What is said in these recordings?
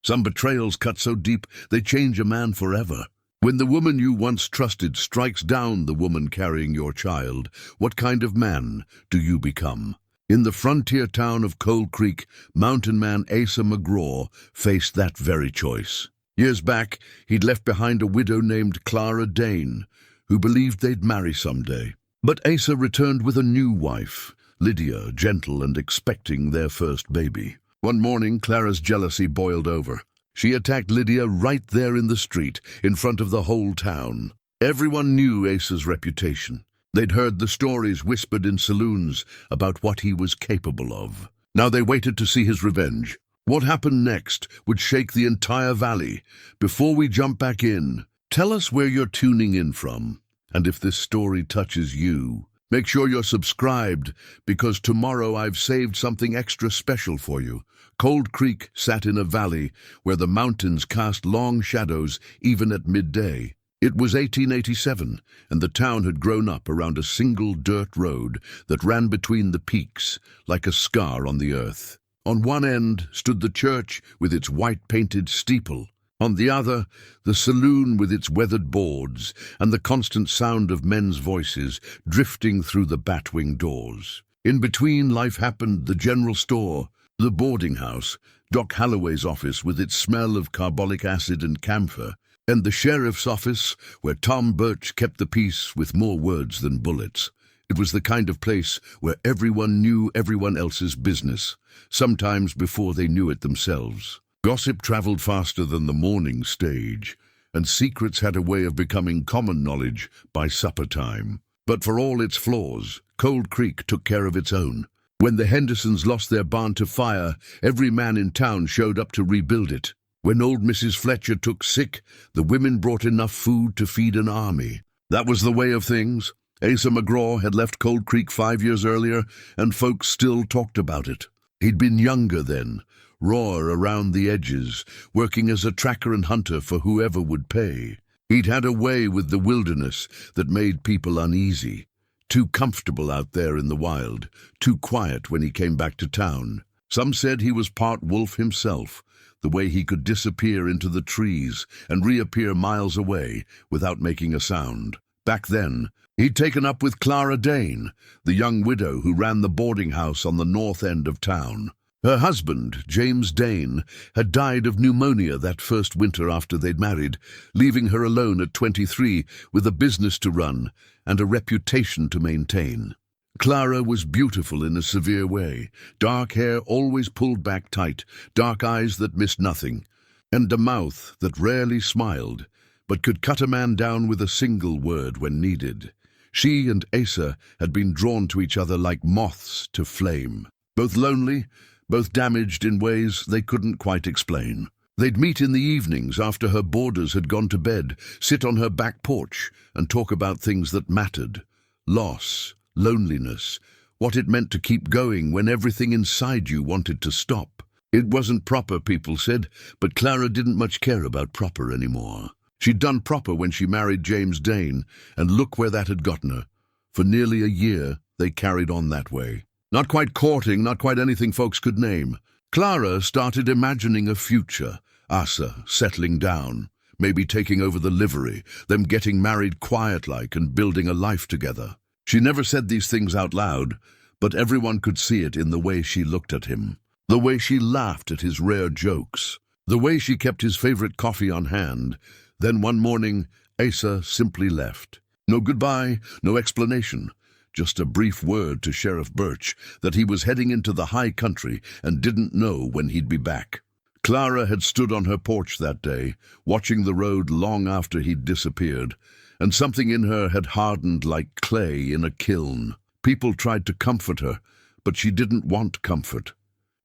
Some betrayals cut so deep they change a man forever. When the woman you once trusted strikes down the woman carrying your child, what kind of man do you become? In the frontier town of Cold Creek, mountain man Asa McGraw faced that very choice. Years back, he'd left behind a widow named Clara Dane, who believed they'd marry someday. But Asa returned with a new wife, Lydia, gentle and expecting their first baby. One morning, Clara's jealousy boiled over. She attacked Lydia right there in the street, in front of the whole town. Everyone knew Asa's reputation. They'd heard the stories whispered in saloons about what he was capable of. Now they waited to see his revenge. What happened next would shake the entire valley. Before we jump back in, tell us where you're tuning in from. And if this story touches you, make sure you're subscribed, because tomorrow I've saved something extra special for you. Cold Creek sat in a valley where the mountains cast long shadows even at midday. It was 1887, and the town had grown up around a single dirt road that ran between the peaks like a scar on the earth. On one end stood the church with its white-painted steeple. On the other, the saloon with its weathered boards and the constant sound of men's voices drifting through the bat-wing doors. In between, life happened: the general store, the boarding house, Doc Holloway's office with its smell of carbolic acid and camphor, and the sheriff's office where Tom Birch kept the peace with more words than bullets. It was the kind of place where everyone knew everyone else's business, sometimes before they knew it themselves. Gossip traveled faster than the morning stage, and secrets had a way of becoming common knowledge by supper time. But for all its flaws, Cold Creek took care of its own. When the Hendersons lost their barn to fire, every man in town showed up to rebuild it. When old Mrs. Fletcher took sick, the women brought enough food to feed an army. That was the way of things. Asa McGraw had left Cold Creek 5 years earlier, and folks still talked about it. He'd been younger then, raw around the edges, working as a tracker and hunter for whoever would pay. He'd had a way with the wilderness that made people uneasy. Too comfortable out there in the wild, too quiet when he came back to town. Some said he was part wolf himself, the way he could disappear into the trees and reappear miles away without making a sound. Back then, he'd taken up with Clara Dane, the young widow who ran the boarding house on the north end of town. Her husband, James Dane, had died of pneumonia that first winter after they'd married, leaving her alone at 23 with a business to run and a reputation to maintain. Clara was beautiful in a severe way, dark hair always pulled back tight, dark eyes that missed nothing, and a mouth that rarely smiled, but could cut a man down with a single word when needed. She and Asa had been drawn to each other like moths to flame, both lonely, both damaged in ways they couldn't quite explain. They'd meet in the evenings after her boarders had gone to bed, sit on her back porch and talk about things that mattered: loss, loneliness, what it meant to keep going when everything inside you wanted to stop. It wasn't proper, people said, but Clara didn't much care about proper anymore. She'd done proper when she married James Dane, and look where that had gotten her. For nearly a year, they carried on that way. Not quite courting, not quite anything folks could name. Clara started imagining a future, Asa settling down, maybe taking over the livery, them getting married quiet-like and building a life together. She never said these things out loud, but everyone could see it in the way she looked at him, the way she laughed at his rare jokes, the way she kept his favorite coffee on hand. Then one morning, Asa simply left. No goodbye, no explanation. Just a brief word to Sheriff Birch that he was heading into the high country and didn't know when he'd be back. Clara had stood on her porch that day, watching the road long after he'd disappeared, and something in her had hardened like clay in a kiln. People tried to comfort her, but she didn't want comfort.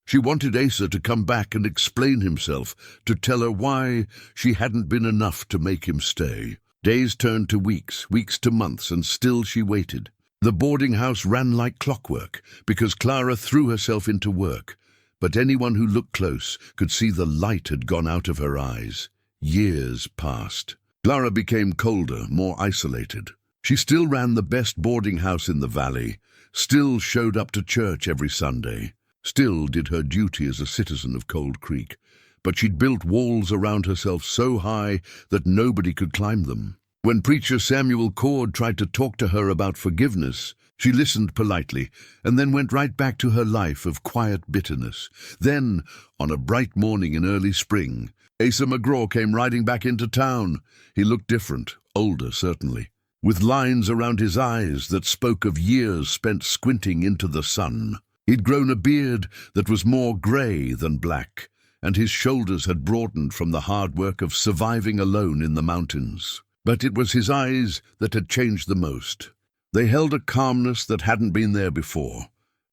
She wanted Asa to come back and explain himself, to tell her why she hadn't been enough to make him stay. Days turned to weeks, weeks to months, and still she waited. The boarding house ran like clockwork, because Clara threw herself into work. But anyone who looked close could see the light had gone out of her eyes. Years passed. Clara became colder, more isolated. She still ran the best boarding house in the valley, still showed up to church every Sunday, still did her duty as a citizen of Cold Creek. but she'd built walls around herself so high that nobody could climb them. When preacher Samuel Cord tried to talk to her about forgiveness, she listened politely and then went right back to her life of quiet bitterness. Then, on a bright morning in early spring, Asa McGraw came riding back into town. He looked different, older certainly, with lines around his eyes that spoke of years spent squinting into the sun. He'd grown a beard that was more grey than black, and his shoulders had broadened from the hard work of surviving alone in the mountains. But it was his eyes that had changed the most. They held a calmness that hadn't been there before,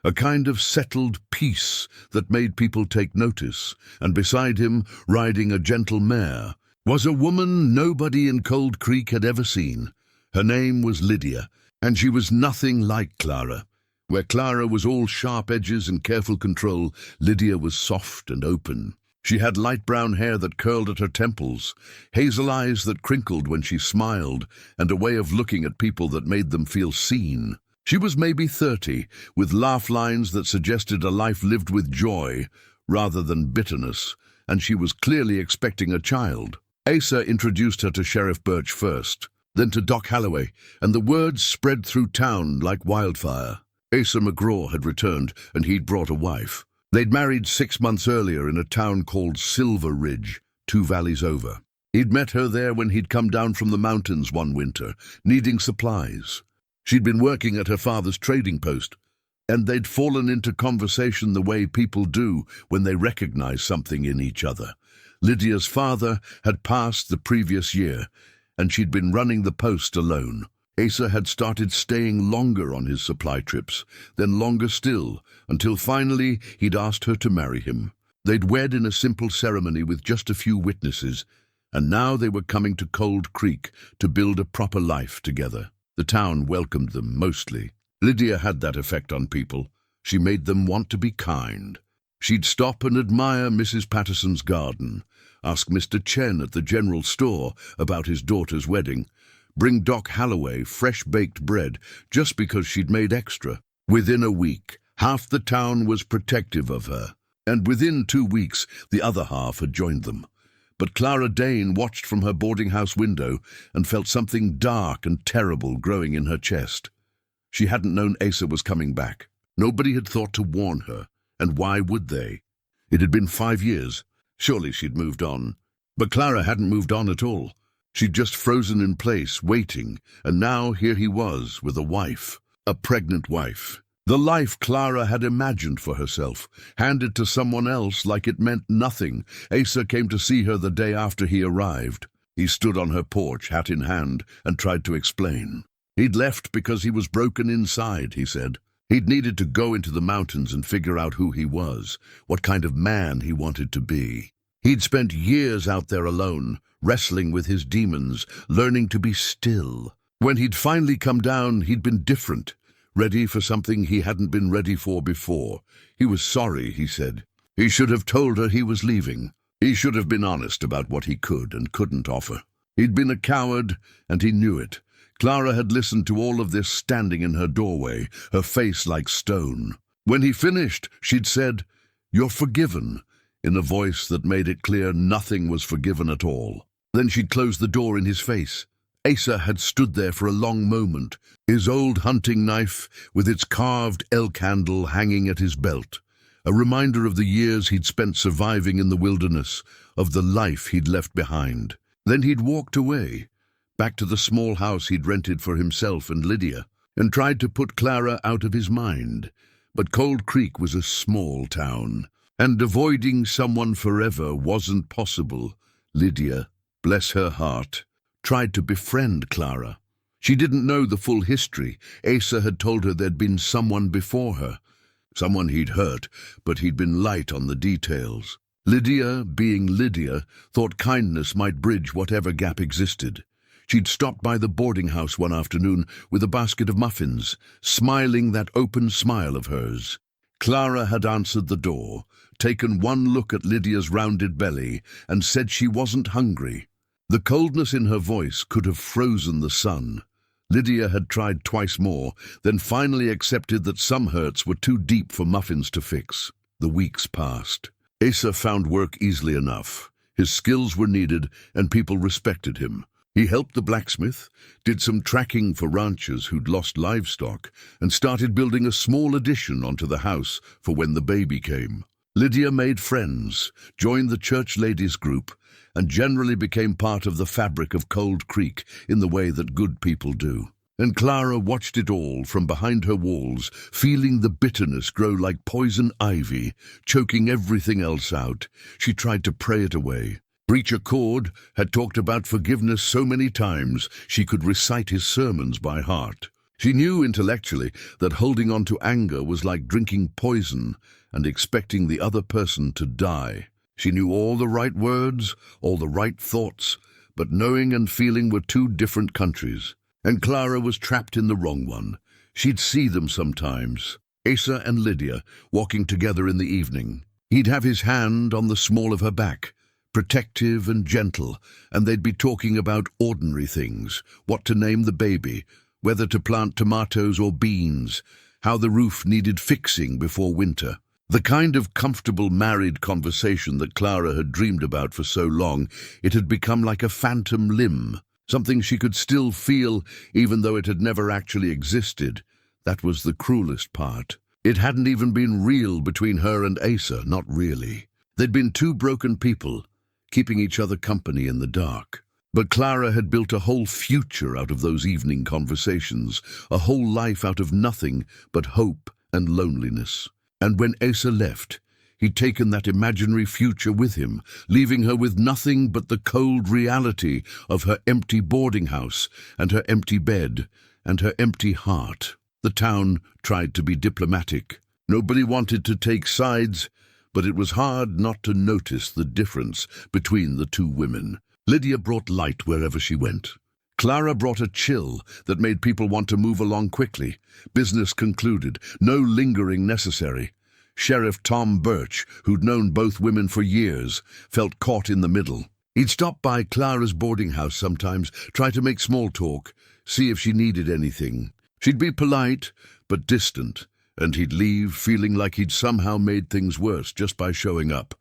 a kind of settled peace that made people take notice, and beside him, riding a gentle mare, was a woman nobody in Cold Creek had ever seen. Her name was Lydia, and she was nothing like Clara. Where Clara was all sharp edges and careful control, Lydia was soft and open. She had light brown hair that curled at her temples, hazel eyes that crinkled when she smiled, and a way of looking at people that made them feel seen. She was maybe 30, with laugh lines that suggested a life lived with joy rather than bitterness, and she was clearly expecting a child. Asa introduced her to Sheriff Birch first, then to Doc Holloway, and the words spread through town like wildfire. Asa McGraw had returned, and he'd brought a wife. They'd married 6 months earlier in a town called Silver Ridge, 2 valleys over. He'd met her there when he'd come down from the mountains one winter, needing supplies. She'd been working at her father's trading post, and they'd fallen into conversation the way people do when they recognize something in each other. Lydia's father had passed the previous year, and she'd been running the post alone. Asa had started staying longer on his supply trips, then longer still, until finally he'd asked her to marry him. They'd wed in a simple ceremony with just a few witnesses, and now they were coming to Cold Creek to build a proper life together. The town welcomed them mostly. Lydia had that effect on people. She made them want to be kind. She'd stop and admire Mrs. Patterson's garden, ask Mr. Chen at the general store about his daughter's wedding, bring Doc Holloway fresh-baked bread just because she'd made extra. Within a week, half the town was protective of her, and within 2 weeks, the other half had joined them. But Clara Dane watched from her boarding house window and felt something dark and terrible growing in her chest. She hadn't known Asa was coming back. Nobody had thought to warn her, and why would they? It had been 5 years. Surely she'd moved on. But Clara hadn't moved on at all. She'd just frozen in place, waiting, and now here he was with a wife, a pregnant wife. The life Clara had imagined for herself, handed to someone else like it meant nothing. Asa came to see her the day after he arrived. He stood on her porch, hat in hand, and tried to explain. He'd left because he was broken inside, he said. He'd needed to go into the mountains and figure out who he was, what kind of man he wanted to be. He'd spent years out there alone, wrestling with his demons, learning to be still. When he'd finally come down, he'd been different, ready for something he hadn't been ready for before. He was sorry, he said. He should have told her he was leaving. He should have been honest about what he could and couldn't offer. He'd been a coward, and he knew it. Clara had listened to all of this standing in her doorway, her face like stone. When he finished, she'd said, "You're forgiven," in a voice that made it clear nothing was forgiven at all. Then she'd closed the door in his face. Asa had stood there for a long moment, his old hunting knife with its carved elk handle hanging at his belt, a reminder of the years he'd spent surviving in the wilderness, of the life he'd left behind. Then he'd walked away, back to the small house he'd rented for himself and Lydia, and tried to put Clara out of his mind. But Cold Creek was a small town, and avoiding someone forever wasn't possible. Lydia, bless her heart, tried to befriend Clara. She didn't know the full history. Asa had told her there'd been someone before her, someone he'd hurt, but he'd been light on the details. Lydia, being Lydia, thought kindness might bridge whatever gap existed. She'd stopped by the boarding house one afternoon with a basket of muffins, smiling that open smile of hers. Clara had answered the door, taken one look at Lydia's rounded belly, and said she wasn't hungry. The coldness in her voice could have frozen the sun. Lydia had tried twice more, then finally accepted that some hurts were too deep for muffins to fix. The weeks passed. Asa found work easily enough. His skills were needed and people respected him. He helped the blacksmith, did some tracking for ranchers who'd lost livestock, and started building a small addition onto the house for when the baby came. Lydia made friends, joined the church ladies' group, and generally became part of the fabric of Cold Creek in the way that good people do. And Clara watched it all from behind her walls, feeling the bitterness grow like poison ivy, choking everything else out. She tried to pray it away. Preacher Cord had talked about forgiveness so many times she could recite his sermons by heart. She knew intellectually that holding on to anger was like drinking poison and expecting the other person to die. She knew all the right words, all the right thoughts, but knowing and feeling were two different countries. And Clara was trapped in the wrong one. She'd see them sometimes, Asa and Lydia, walking together in the evening. He'd have his hand on the small of her back, protective and gentle, and they'd be talking about ordinary things, what to name the baby, whether to plant tomatoes or beans, how the roof needed fixing before winter. The kind of comfortable married conversation that Clara had dreamed about for so long, it had become like a phantom limb, something she could still feel even though it had never actually existed. That was the cruelest part. It hadn't even been real between her and Asa, not really. They'd been two broken people, keeping each other company in the dark. But Clara had built a whole future out of those evening conversations, a whole life out of nothing but hope and loneliness. And when Asa left, he'd taken that imaginary future with him, leaving her with nothing but the cold reality of her empty boarding house and her empty bed and her empty heart. The town tried to be diplomatic. Nobody wanted to take sides, but it was hard not to notice the difference between the two women. Lydia brought light wherever she went. Clara brought a chill that made people want to move along quickly. Business concluded, no lingering necessary. Sheriff Tom Birch, who'd known both women for years, felt caught in the middle. He'd stop by Clara's boarding house sometimes, try to make small talk, see if she needed anything. She'd be polite, but distant, and he'd leave feeling like he'd somehow made things worse just by showing up.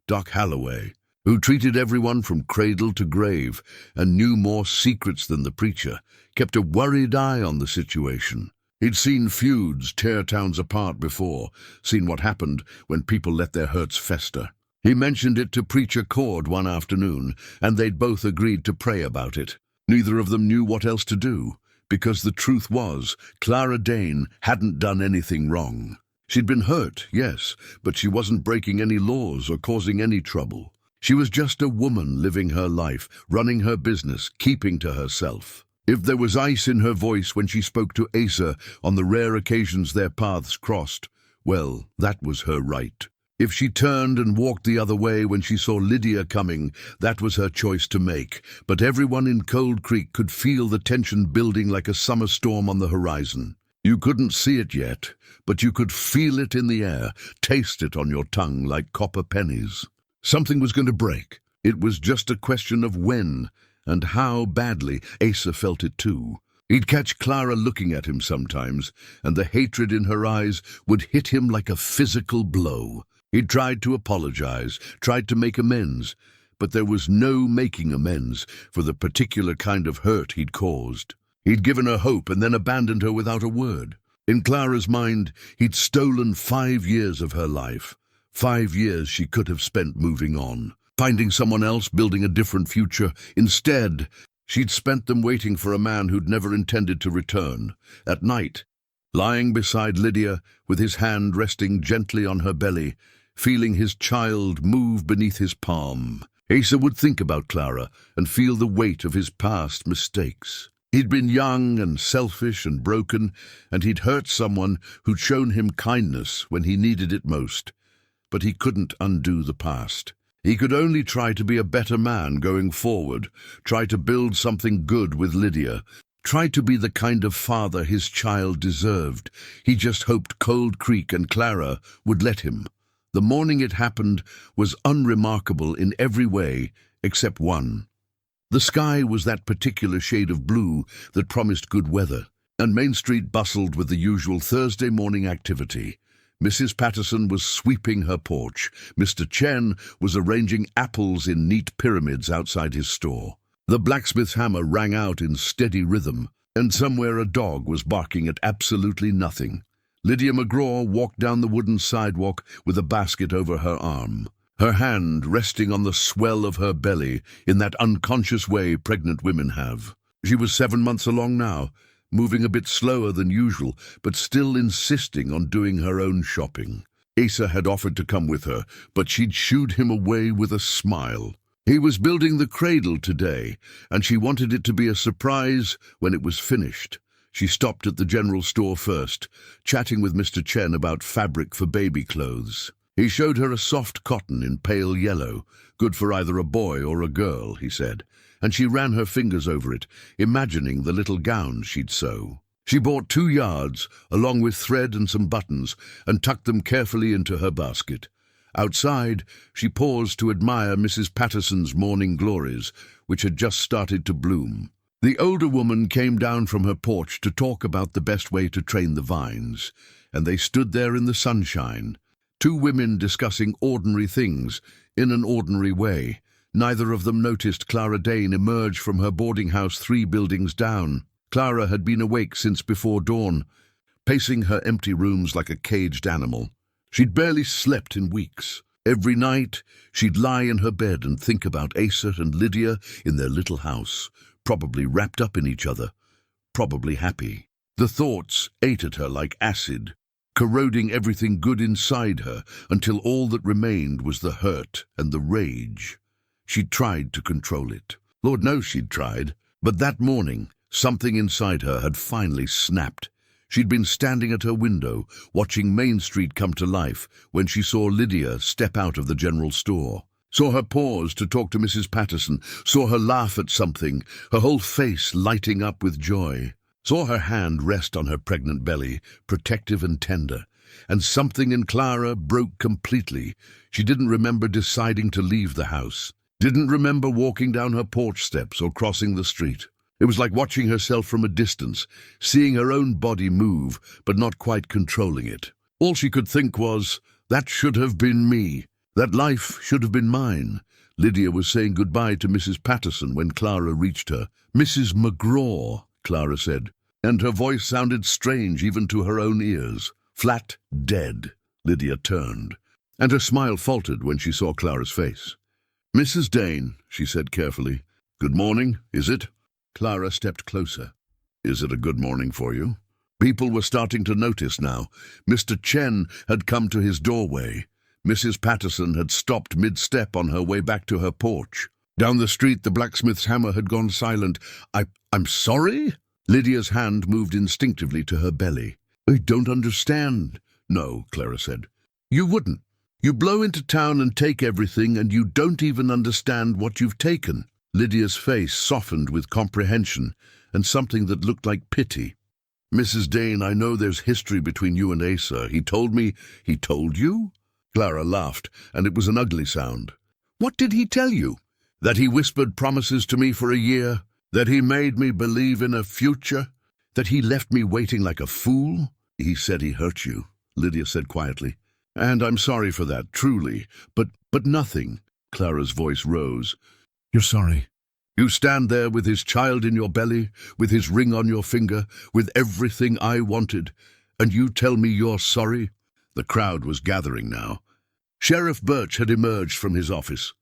Doc Holloway, who treated everyone from cradle to grave and knew more secrets than the preacher, kept a worried eye on the situation. He'd seen feuds tear towns apart before, seen what happened when people let their hurts fester. He mentioned it to Preacher Cord one afternoon, and they'd both agreed to pray about it. Neither of them knew what else to do, because the truth was, Clara Dane hadn't done anything wrong. She'd been hurt, yes, but she wasn't breaking any laws or causing any trouble. She was just a woman living her life, running her business, keeping to herself. If there was ice in her voice when she spoke to Asa on the rare occasions their paths crossed, well, that was her right. If she turned and walked the other way when she saw Lydia coming, that was her choice to make. But everyone in Cold Creek could feel the tension building like a summer storm on the horizon. You couldn't see it yet, but you could feel it in the air, taste it on your tongue like copper pennies. Something was going to break. It was just a question of when and how badly. Asa felt it too. He'd catch Clara looking at him sometimes, and the hatred in her eyes would hit him like a physical blow. He'd tried to apologize, tried to make amends, but there was no making amends for the particular kind of hurt he'd caused. He'd given her hope and then abandoned her without a word. In Clara's mind, he'd stolen 5 years of her life. 5 years she could have spent moving on, finding someone else, building a different future. Instead, she'd spent them waiting for a man who'd never intended to return. At night, lying beside Lydia, with his hand resting gently on her belly, feeling his child move beneath his palm, Asa would think about Clara and feel the weight of his past mistakes. He'd been young and selfish and broken, and he'd hurt someone who'd shown him kindness when he needed it most. But he couldn't undo the past. He could only try to be a better man going forward, try to build something good with Lydia, try to be the kind of father his child deserved. He just hoped Cold Creek and Clara would let him. The morning it happened was unremarkable in every way except one. The sky was that particular shade of blue that promised good weather, and Main Street bustled with the usual Thursday morning activity. Mrs. Patterson was sweeping her porch. Mr. Chen was arranging apples in neat pyramids outside his store. The blacksmith's hammer rang out in steady rhythm, and somewhere a dog was barking at absolutely nothing. Lydia McGraw walked down the wooden sidewalk with a basket over her arm, her hand resting on the swell of her belly in that unconscious way pregnant women have. She was 7 months along now, moving a bit slower than usual, but still insisting on doing her own shopping. Asa had offered to come with her, but she'd shooed him away with a smile. He was building the cradle today, and she wanted it to be a surprise when it was finished. She stopped at the general store first, chatting with Mr. Chen about fabric for baby clothes. He showed her a soft cotton in pale yellow, good for either a boy or a girl, he said, and she ran her fingers over it, imagining the little gown she'd sew. She bought 2 yards, along with thread and some buttons, and tucked them carefully into her basket. Outside, she paused to admire Mrs. Patterson's morning glories, which had just started to bloom. The older woman came down from her porch to talk about the best way to train the vines, and they stood there in the sunshine, 2 women discussing ordinary things in an ordinary way. Neither of them noticed Clara Dane emerge from her boarding house 3 buildings down. Clara had been awake since before dawn, pacing her empty rooms like a caged animal. She'd barely slept in weeks. Every night, she'd lie in her bed and think about Asa and Lydia in their little house, probably wrapped up in each other, probably happy. The thoughts ate at her like acid, corroding everything good inside her until all that remained was the hurt and the rage. She'd tried to control it. Lord knows she'd tried. But that morning, something inside her had finally snapped. She'd been standing at her window, watching Main Street come to life, when she saw Lydia step out of the general store. Saw her pause to talk to Mrs. Patterson, saw her laugh at something, her whole face lighting up with joy. Saw her hand rest on her pregnant belly, protective and tender. And something in Clara broke completely. She didn't remember deciding to leave the house. Didn't remember walking down her porch steps or crossing the street. It was like watching herself from a distance, seeing her own body move, but not quite controlling it. All she could think was, that should have been me. That life should have been mine. Lydia was saying goodbye to Mrs. Patterson when Clara reached her. "Mrs. McGraw," Clara said, and her voice sounded strange even to her own ears. Flat, dead. Lydia turned, and her smile faltered when she saw Clara's face. "Mrs. Dane," she said carefully. "Good morning, is it?" Clara stepped closer. "Is it a good morning for you?" People were starting to notice now. Mr. Chen had come to his doorway. Mrs. Patterson had stopped mid-step on her way back to her porch. Down the street, the blacksmith's hammer had gone silent. I'm sorry?" Lydia's hand moved instinctively to her belly. "I don't understand." "No," Clara said. "You wouldn't. You blow into town and take everything, and you don't even understand what you've taken." Lydia's face softened with comprehension and something that looked like pity. "Mrs. Dane, I know there's history between you and Asa. He told me—" "He told you?" Clara laughed, and it was an ugly sound. "What did he tell you?" "That he whispered promises to me for a year, that he made me believe in a future, that he left me waiting like a fool." "He said he hurt you," Lydia said quietly. "And I'm sorry for that, truly. But nothing." Clara's voice rose. "You're sorry. You stand there with his child in your belly, with his ring on your finger, with everything I wanted, and you tell me you're sorry?" The crowd was gathering now. Sheriff Birch had emerged from his office.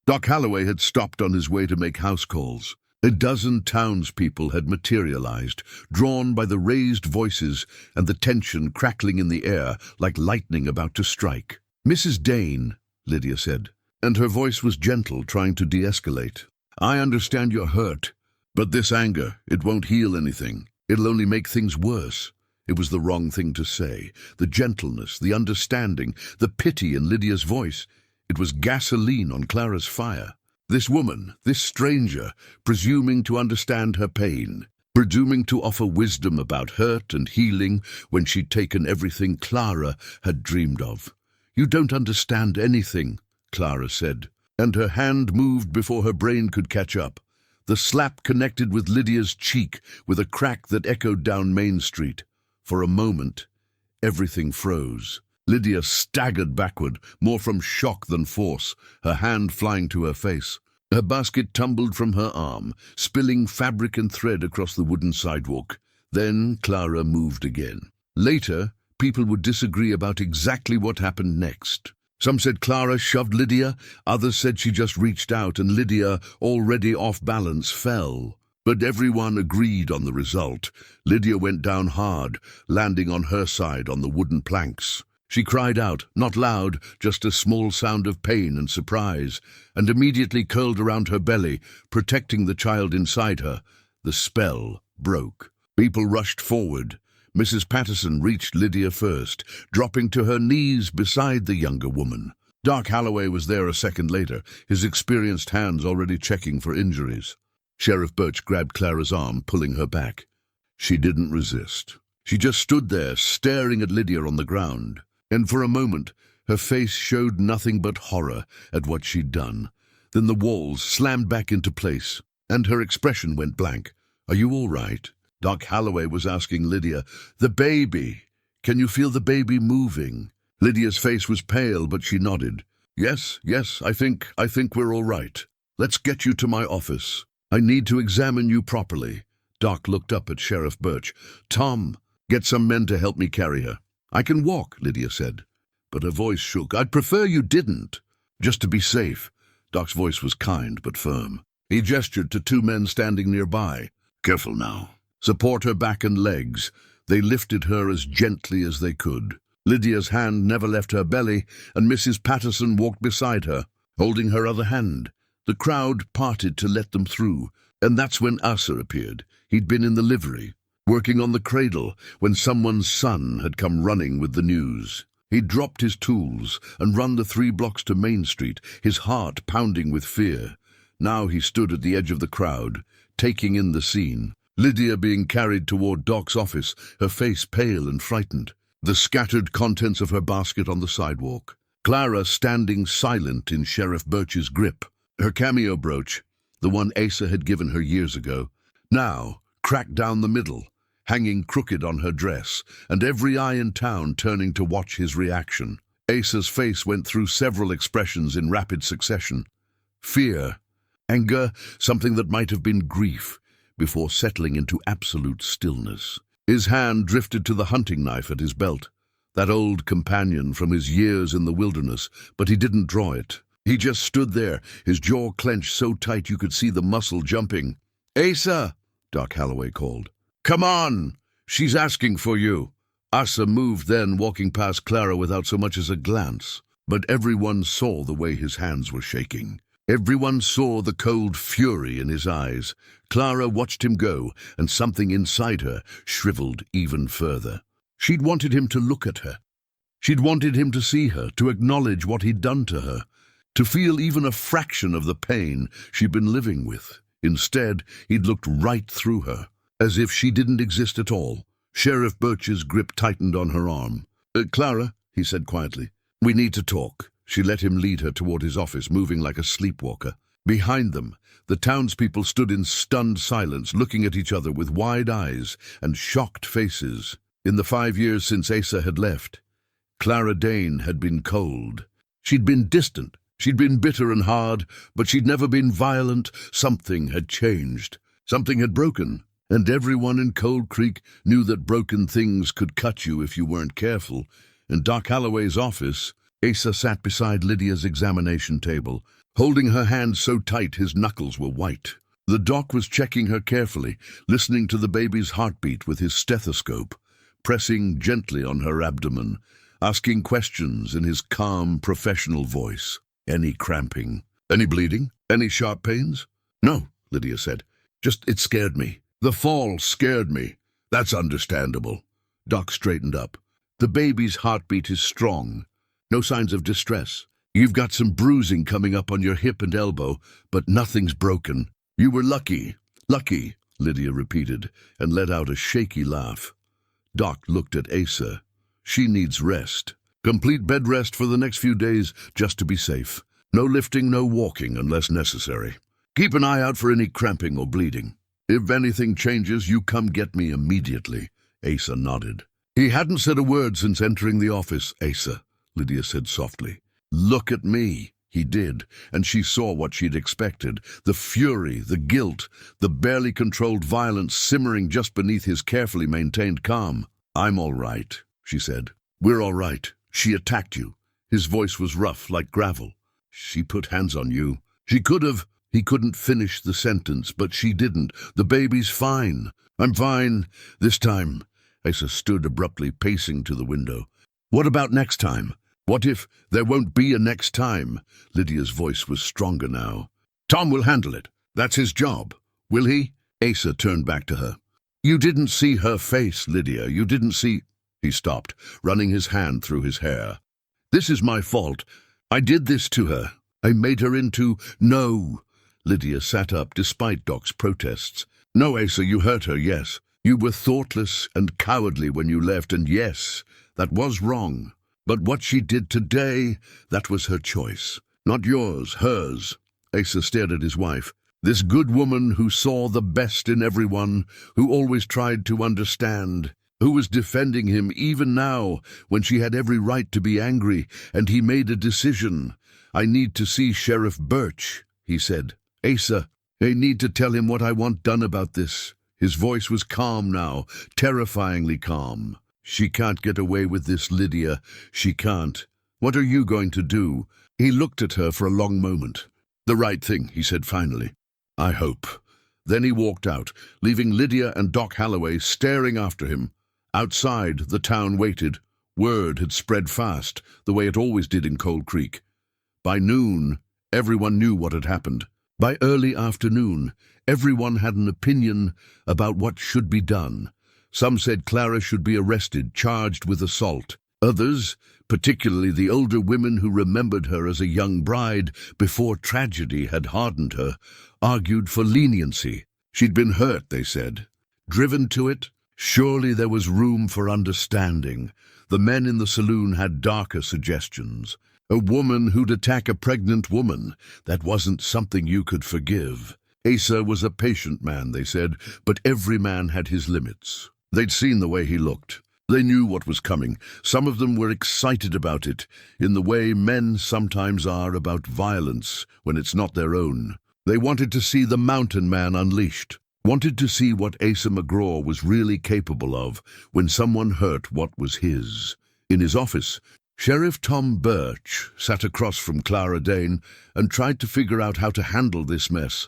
Doc Holloway had stopped on his way to make house calls. A dozen townspeople had materialized, drawn by the raised voices and the tension crackling in the air like lightning about to strike. "Mrs. Dane," Lydia said, and her voice was gentle, trying to de-escalate. "I understand you're hurt, but this anger, it won't heal anything. It'll only make things worse." It was the wrong thing to say. The gentleness, the understanding, the pity in Lydia's voice. It was gasoline on Clara's fire. This woman, this stranger, presuming to understand her pain, presuming to offer wisdom about hurt and healing when she'd taken everything Clara had dreamed of. "You don't understand anything," Clara said, and her hand moved before her brain could catch up. The slap connected with Lydia's cheek with a crack that echoed down Main Street. For a moment, everything froze. Lydia staggered backward, more from shock than force, her hand flying to her face. Her basket tumbled from her arm, spilling fabric and thread across the wooden sidewalk. Then Clara moved again. Later, people would disagree about exactly what happened next. Some said Clara shoved Lydia, others said she just reached out and Lydia, already off balance, fell. But everyone agreed on the result. Lydia went down hard, landing on her side on the wooden planks. She cried out, not loud, just a small sound of pain and surprise, and immediately curled around her belly, protecting the child inside her. The spell broke. People rushed forward. Mrs. Patterson reached Lydia first, dropping to her knees beside the younger woman. Doc Holloway was there a second later, his experienced hands already checking for injuries. Sheriff Birch grabbed Clara's arm, pulling her back. She didn't resist. She just stood there, staring at Lydia on the ground. And for a moment, her face showed nothing but horror at what she'd done. Then the walls slammed back into place, and her expression went blank. "Are you all right?" Doc Holloway was asking Lydia. "The baby. Can you feel the baby moving?" Lydia's face was pale, but she nodded. Yes, I think we're all right. Let's get you to my office. I need to examine you properly." Doc looked up at Sheriff Birch. "Tom, get some men to help me carry her." "I can walk," Lydia said, but her voice shook. "I'd prefer you didn't, just to be safe." Doc's voice was kind but firm. He gestured to two men standing nearby. "Careful now. Support her back and legs." They lifted her as gently as they could. Lydia's hand never left her belly, and Mrs. Patterson walked beside her, holding her other hand. The crowd parted to let them through, and that's when Asa appeared. He'd been in the livery, working on the cradle, when someone's son had come running with the news. He'd dropped his tools and run the 3 blocks to Main Street, his heart pounding with fear. Now he stood at the edge of the crowd, taking in the scene. Lydia being carried toward Doc's office, her face pale and frightened, the scattered contents of her basket on the sidewalk. Clara standing silent in Sheriff Birch's grip, her cameo brooch, the one Asa had given her years ago, now cracked down the middle, hanging crooked on her dress, and every eye in town turning to watch his reaction. Asa's face went through several expressions in rapid succession. Fear, anger, something that might have been grief, before settling into absolute stillness. His hand drifted to the hunting knife at his belt, that old companion from his years in the wilderness, but he didn't draw it. He just stood there, his jaw clenched so tight you could see the muscle jumping. "Asa!" Doc Holloway called. "Come on! She's asking for you." Asa moved then, walking past Clara without so much as a glance. But everyone saw the way his hands were shaking. Everyone saw the cold fury in his eyes. Clara watched him go, and something inside her shriveled even further. She'd wanted him to look at her. She'd wanted him to see her, to acknowledge what he'd done to her, to feel even a fraction of the pain she'd been living with. Instead, he'd looked right through her, as if she didn't exist at all. Sheriff Birch's grip tightened on her arm. "Clara," he said quietly, "we need to talk." She let him lead her toward his office, moving like a sleepwalker. Behind them, the townspeople stood in stunned silence, looking at each other with wide eyes and shocked faces. In the 5 years since Asa had left, Clara Dane had been cold. She'd been distant. She'd been bitter and hard, but she'd never been violent. Something had changed. Something had broken. And everyone in Cold Creek knew that broken things could cut you if you weren't careful. In Doc Holloway's office, Asa sat beside Lydia's examination table, holding her hand so tight his knuckles were white. The doc was checking her carefully, listening to the baby's heartbeat with his stethoscope, pressing gently on her abdomen, asking questions in his calm, professional voice. "Any cramping? Any bleeding? Any sharp pains?" "No," Lydia said. "Just it scared me. The fall scared me." "That's understandable." Doc straightened up. "The baby's heartbeat is strong. No signs of distress. You've got some bruising coming up on your hip and elbow, but nothing's broken. You were lucky." "Lucky," Lydia repeated, and let out a shaky laugh. Doc looked at Asa. "She needs rest. Complete bed rest for the next few days, just to be safe. No lifting, no walking unless necessary. Keep an eye out for any cramping or bleeding. If anything changes, you come get me immediately." Asa nodded. He hadn't said a word since entering the office, Asa, Lydia said softly. Look at me. He did, and she saw what she'd expected. The fury, the guilt, the barely controlled violence simmering just beneath his carefully maintained calm. I'm all right, she said. We're all right. She attacked you. His voice was rough, like gravel. She put hands on you. She could have. He couldn't finish the sentence, but she didn't. The baby's fine. I'm fine. This time. Asa stood abruptly, pacing to the window. What about next time? What if there won't be a next time? Lydia's voice was stronger now. Tom will handle it. That's his job. Will he? Asa turned back to her. You didn't see her face, Lydia. You didn't see... He stopped, running his hand through his hair. This is my fault. I did this to her. I made her into... No. Lydia sat up despite Doc's protests. No, Asa, you hurt her, yes. You were thoughtless and cowardly when you left, and yes, that was wrong. But what she did today, that was her choice. Not yours, hers. Asa stared at his wife. This good woman who saw the best in everyone, who always tried to understand, who was defending him even now when she had every right to be angry, and he made a decision. I need to see Sheriff Birch, he said. Asa, I need to tell him what I want done about this. His voice was calm now, terrifyingly calm. She can't get away with this, Lydia. She can't. What are you going to do? He looked at her for a long moment. The right thing, he said finally. I hope. Then he walked out, leaving Lydia and Doc Holloway staring after him. Outside, the town waited. Word had spread fast, the way it always did in Cold Creek. By noon, everyone knew what had happened. By early afternoon, everyone had an opinion about what should be done. Some said Clara should be arrested, charged with assault. Others, particularly the older women who remembered her as a young bride before tragedy had hardened her, argued for leniency. She'd been hurt, they said. Driven to it, surely there was room for understanding. The men in the saloon had darker suggestions. A woman who'd attack a pregnant woman, that wasn't something you could forgive. Asa was a patient man, they said, but every man had his limits. They'd seen the way he looked. They knew what was coming. Some of them were excited about it, in the way men sometimes are about violence when it's not their own. They wanted to see the mountain man unleashed, wanted to see what Asa McGraw was really capable of when someone hurt what was his. In his office, Sheriff Tom Birch sat across from Clara Dane and tried to figure out how to handle this mess.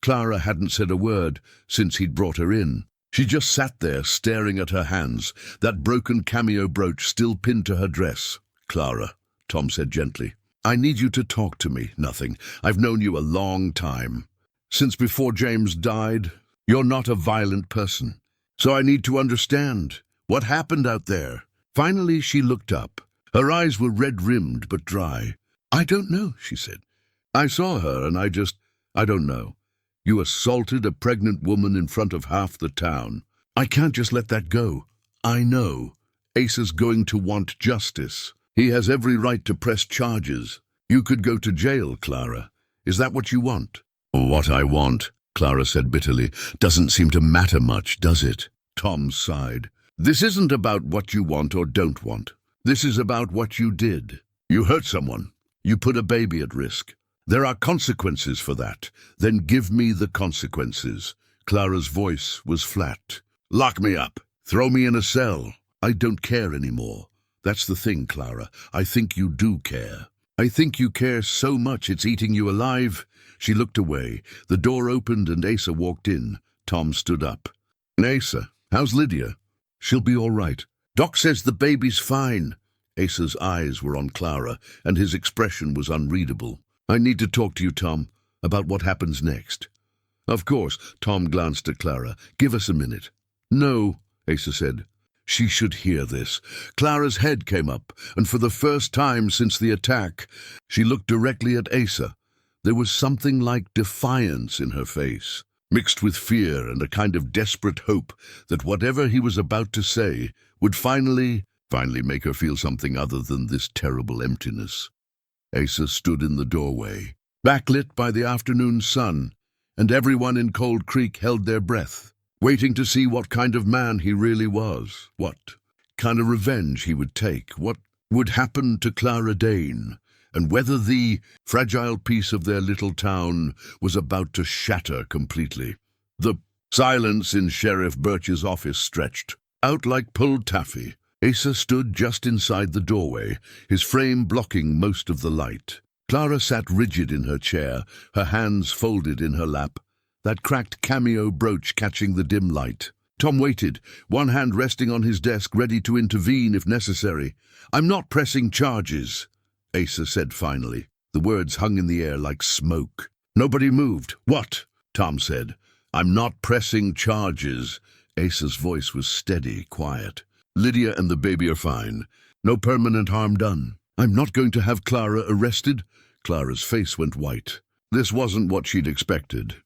Clara hadn't said a word since he'd brought her in. She just sat there, staring at her hands, that broken cameo brooch still pinned to her dress. Clara, Tom said gently, I need you to talk to me. Nothing. I've known you a long time. Since before James died, you're not a violent person. So I need to understand. What happened out there? Finally, she looked up. Her eyes were red-rimmed but dry. I don't know, she said. I saw her and I don't know. You assaulted a pregnant woman in front of half the town. I can't just let that go. I know. Asa's going to want justice. He has every right to press charges. You could go to jail, Clara. Is that what you want? What I want, Clara said bitterly, doesn't seem to matter much, does it? Tom sighed. This isn't about what you want or don't want. This is about what you did. You hurt someone. You put a baby at risk. There are consequences for that. Then give me the consequences. Clara's voice was flat. Lock me up. Throw me in a cell. I don't care anymore. That's the thing, Clara. I think you do care. I think you care so much it's eating you alive. She looked away. The door opened and Asa walked in. Tom stood up. Asa, how's Lydia? She'll be all right. Doc says the baby's fine. Asa's eyes were on Clara, and his expression was unreadable. I need to talk to you, Tom, about what happens next. Of course, Tom glanced at Clara. Give us a minute. No, Asa said. She should hear this. Clara's head came up, and for the first time since the attack, she looked directly at Asa. There was something like defiance in her face, mixed with fear and a kind of desperate hope that whatever he was about to say would finally make her feel something other than this terrible emptiness. Asa stood in the doorway, backlit by the afternoon sun, and everyone in Cold Creek held their breath, waiting to see what kind of man he really was. What kind of revenge he would take, what would happen to Clara Dane, and whether the fragile peace of their little town was about to shatter completely. The silence in Sheriff Birch's office stretched out like pulled taffy. Asa stood just inside the doorway, his frame blocking most of the light. Clara sat rigid in her chair, her hands folded in her lap, that cracked cameo brooch catching the dim light. Tom waited, one hand resting on his desk, ready to intervene if necessary. "I'm not pressing charges," Asa said finally. The words hung in the air like smoke. Nobody moved. "What?" Tom said. "I'm not pressing charges." Asa's voice was steady, quiet. "Lydia and the baby are fine. No permanent harm done. I'm not going to have Clara arrested." Clara's face went white. This wasn't what she'd expected.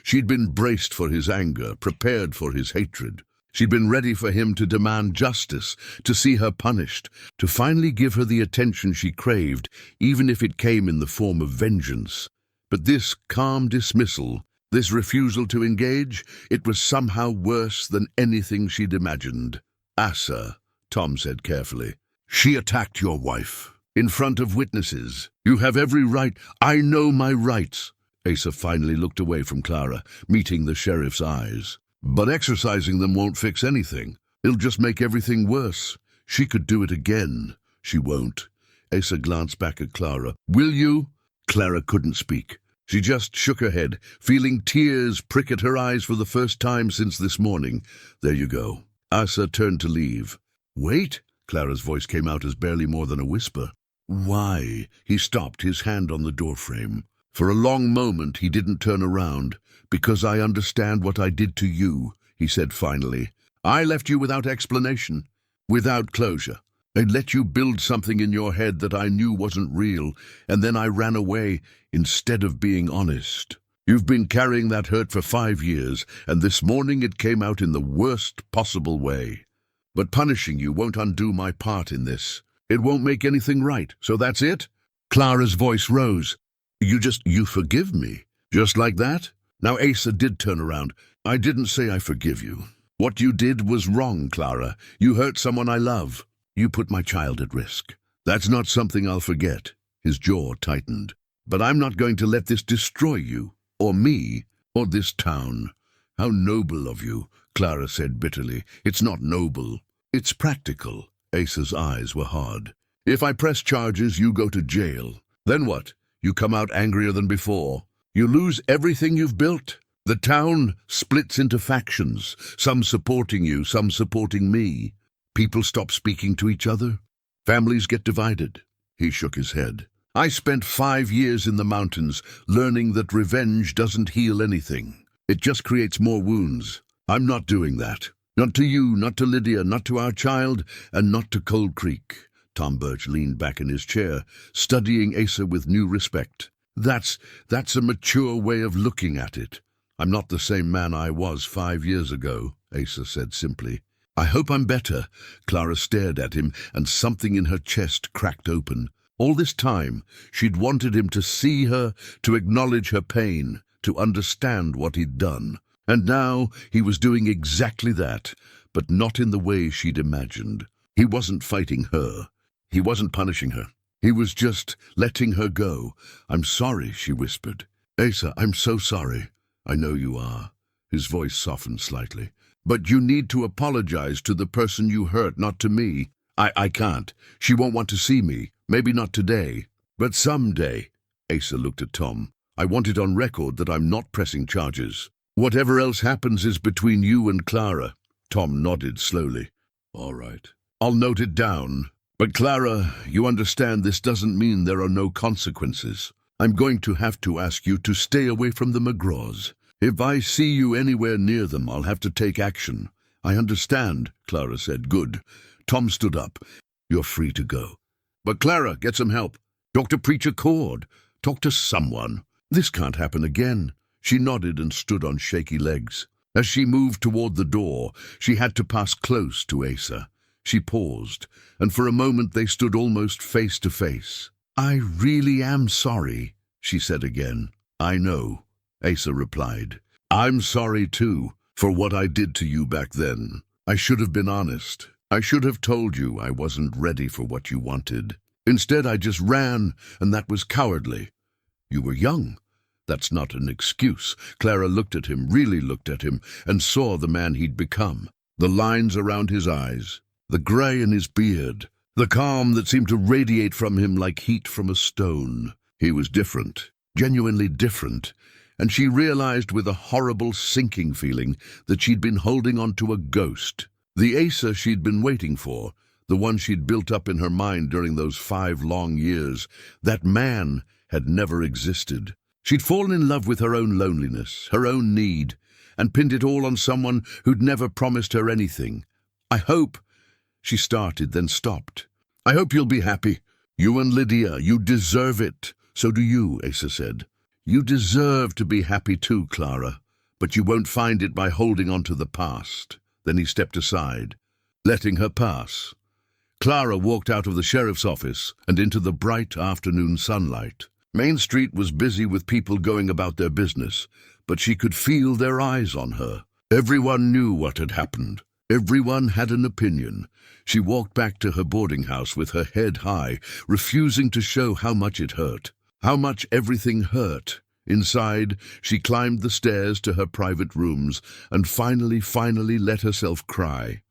She'd been braced for his anger, prepared for his hatred. She'd been ready for him to demand justice, to see her punished, to finally give her the attention she craved, even if it came in the form of vengeance. But this calm dismissal, this refusal to engage, it was somehow worse than anything she'd imagined. "Asa," Tom said carefully, "she attacked your wife. In front of witnesses. You have every right." "I know my rights." Asa finally looked away from Clara, meeting the sheriff's eyes. "But exercising them won't fix anything. It'll just make everything worse. She could do it again." "She won't." Asa glanced back at Clara. "Will you?" Clara couldn't speak. She just shook her head, feeling tears prick at her eyes for the first time since this morning. "There you go." Asa turned to leave. "Wait," Clara's voice came out as barely more than a whisper. "Why?" He stopped, his hand on the doorframe. For a long moment he didn't turn around. "Because I understand what I did to you," he said finally. "I left you without explanation, without closure. I let you build something in your head that I knew wasn't real, and then I ran away instead of being honest. You've been carrying that hurt for 5 years, and this morning it came out in the worst possible way. But punishing you won't undo my part in this. It won't make anything right, so that's it?" Clara's voice rose. You forgive me? Just like that?" Now Asa did turn around. "I didn't say I forgive you. What you did was wrong, Clara. You hurt someone I love. You put my child at risk. That's not something I'll forget." His jaw tightened. "But I'm not going to let this destroy you, or me, or this town." "How noble of you," Clara said bitterly. "It's not noble. It's practical." Asa's eyes were hard. "If I press charges, you go to jail. Then what? You come out angrier than before. You lose everything you've built. The town splits into factions, some supporting you, some supporting me. People stop speaking to each other. Families get divided." He shook his head. "I spent 5 years in the mountains learning that revenge doesn't heal anything. It just creates more wounds. I'm not doing that. Not to you, not to Lydia, not to our child, and not to Cold Creek." Tom Birch leaned back in his chair, studying Asa with new respect. That's a mature way of looking at it." "I'm not the same man I was 5 years ago," Asa said simply. "I hope I'm better." Clara stared at him, and something in her chest cracked open. All this time, she'd wanted him to see her, to acknowledge her pain, to understand what he'd done. And now he was doing exactly that, but not in the way she'd imagined. He wasn't fighting her. He wasn't punishing her. He was just letting her go. "I'm sorry," she whispered. "Asa, I'm so sorry." "I know you are." His voice softened slightly. "But you need to apologize to the person you hurt, not to me." I can't. She won't want to see me. Maybe not today. But someday." Asa looked at Tom. "I want it on record that I'm not pressing charges. Whatever else happens is between you and Clara." Tom nodded slowly. "All right. I'll note it down. But Clara, you understand this doesn't mean there are no consequences. I'm going to have to ask you to stay away from the McGraws. If I see you anywhere near them, I'll have to take action." "I understand," Clara said. "Good." Tom stood up. "You're free to go." "But Clara, get some help. Talk to Preacher Cord. Talk to someone. This can't happen again." She nodded and stood on shaky legs. As she moved toward the door, she had to pass close to Asa. She paused, and for a moment they stood almost face to face. "I really am sorry," she said again. "I know," Asa replied. "I'm sorry too, for what I did to you back then. I should have been honest. I should have told you I wasn't ready for what you wanted. Instead, I just ran, and that was cowardly. You were young. That's not an excuse. Clara looked at him, really looked at him, and saw the man he'd become. The lines around his eyes, the grey in his beard, the calm that seemed to radiate from him like heat from a stone. He was different, genuinely different, and she realized with a horrible sinking feeling that she'd been holding on to a ghost. The Asa she'd been waiting for, the one she'd built up in her mind during those 5 long years, that man had never existed. She'd fallen in love with her own loneliness, her own need, and pinned it all on someone who'd never promised her anything. I hope, she started, then stopped. I hope you'll be happy. You and Lydia, you deserve it. So do you, Asa said. You deserve to be happy too, Clara, but you won't find it by holding on to the past. Then he stepped aside, letting her pass. Clara walked out of the sheriff's office and into the bright afternoon sunlight. Main Street was busy with people going about their business, but she could feel their eyes on her. Everyone knew what had happened. Everyone had an opinion. She walked back to her boarding house with her head high, refusing to show how much it hurt, how much everything hurt. Inside, she climbed the stairs to her private rooms and finally let herself cry.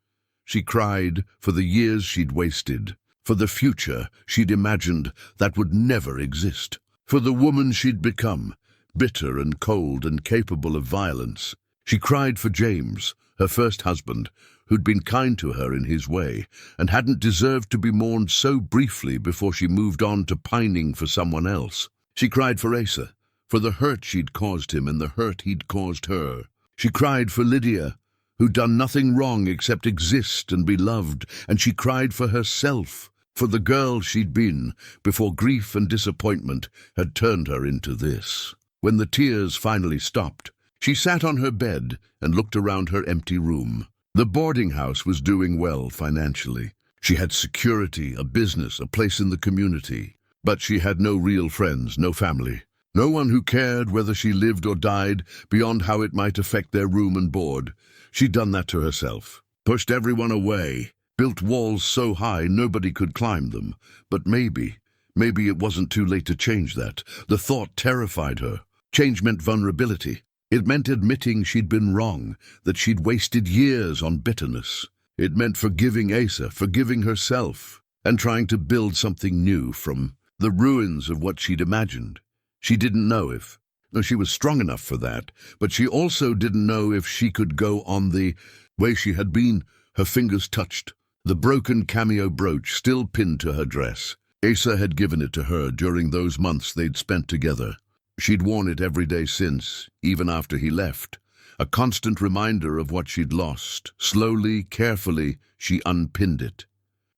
She cried for the years she'd wasted, for the future she'd imagined that would never exist, for the woman she'd become, bitter and cold and capable of violence. She cried for James, her first husband, who'd been kind to her in his way and hadn't deserved to be mourned so briefly before she moved on to pining for someone else. She cried for Asa, for the hurt she'd caused him and the hurt he'd caused her. She cried for Lydia, who'd done nothing wrong except exist and be loved, and she cried for herself, for the girl she'd been before grief and disappointment had turned her into this. When the tears finally stopped, she sat on her bed and looked around her empty room. The boarding house was doing well financially. She had security, a business, a place in the community. But she had no real friends, no family. No one who cared whether she lived or died beyond how it might affect their room and board. She'd done that to herself. Pushed everyone away. Built walls so high nobody could climb them. But maybe it wasn't too late to change that. The thought terrified her. Change meant vulnerability. It meant admitting she'd been wrong, that she'd wasted years on bitterness. It meant forgiving Asa, forgiving herself, and trying to build something new from the ruins of what she'd imagined. She didn't know if she was strong enough for that, but she also didn't know if she could go on the way she had been. Her fingers touched the broken cameo brooch still pinned to her dress. Asa had given it to her during those months they'd spent together. She'd worn it every day since, even after he left, a constant reminder of what she'd lost. Slowly, carefully, she unpinned it.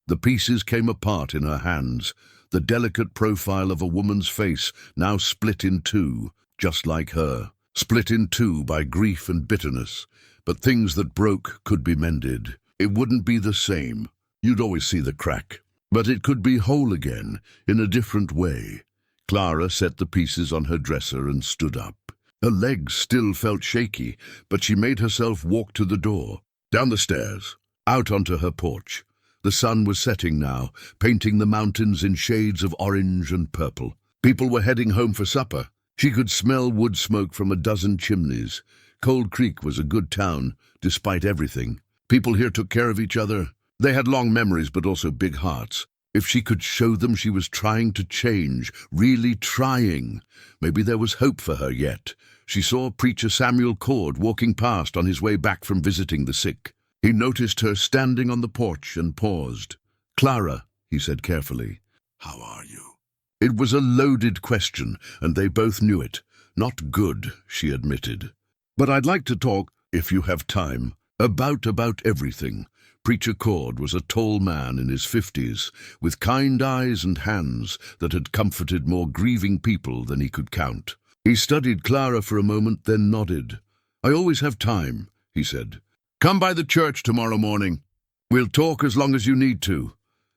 The pieces came apart in her hands, the delicate profile of a woman's face now split in two, just like her, split in two by grief and bitterness. But things that broke could be mended. It wouldn't be the same. You'd always see the crack. But it could be whole again, in a different way. Clara set the pieces on her dresser and stood up. Her legs still felt shaky, but she made herself walk to the door, down the stairs, out onto her porch. The sun was setting now, painting the mountains in shades of orange and purple. People were heading home for supper. She could smell wood smoke from a dozen chimneys. Cold Creek was a good town, despite everything. People here took care of each other. They had long memories, but also big hearts. If she could show them she was trying to change, really trying, maybe there was hope for her yet. She saw Preacher Samuel Cord walking past on his way back from visiting the sick. He noticed her standing on the porch and paused. "Clara," he said carefully, "how are you?" It was a loaded question, and they both knew it. "Not good," she admitted. "But I'd like to talk, if you have time, about everything." Preacher Cord was a tall man in his 50s, with kind eyes and hands that had comforted more grieving people than he could count. He studied Clara for a moment, then nodded. "I always have time," he said. "Come by the church tomorrow morning. We'll talk as long as you need to."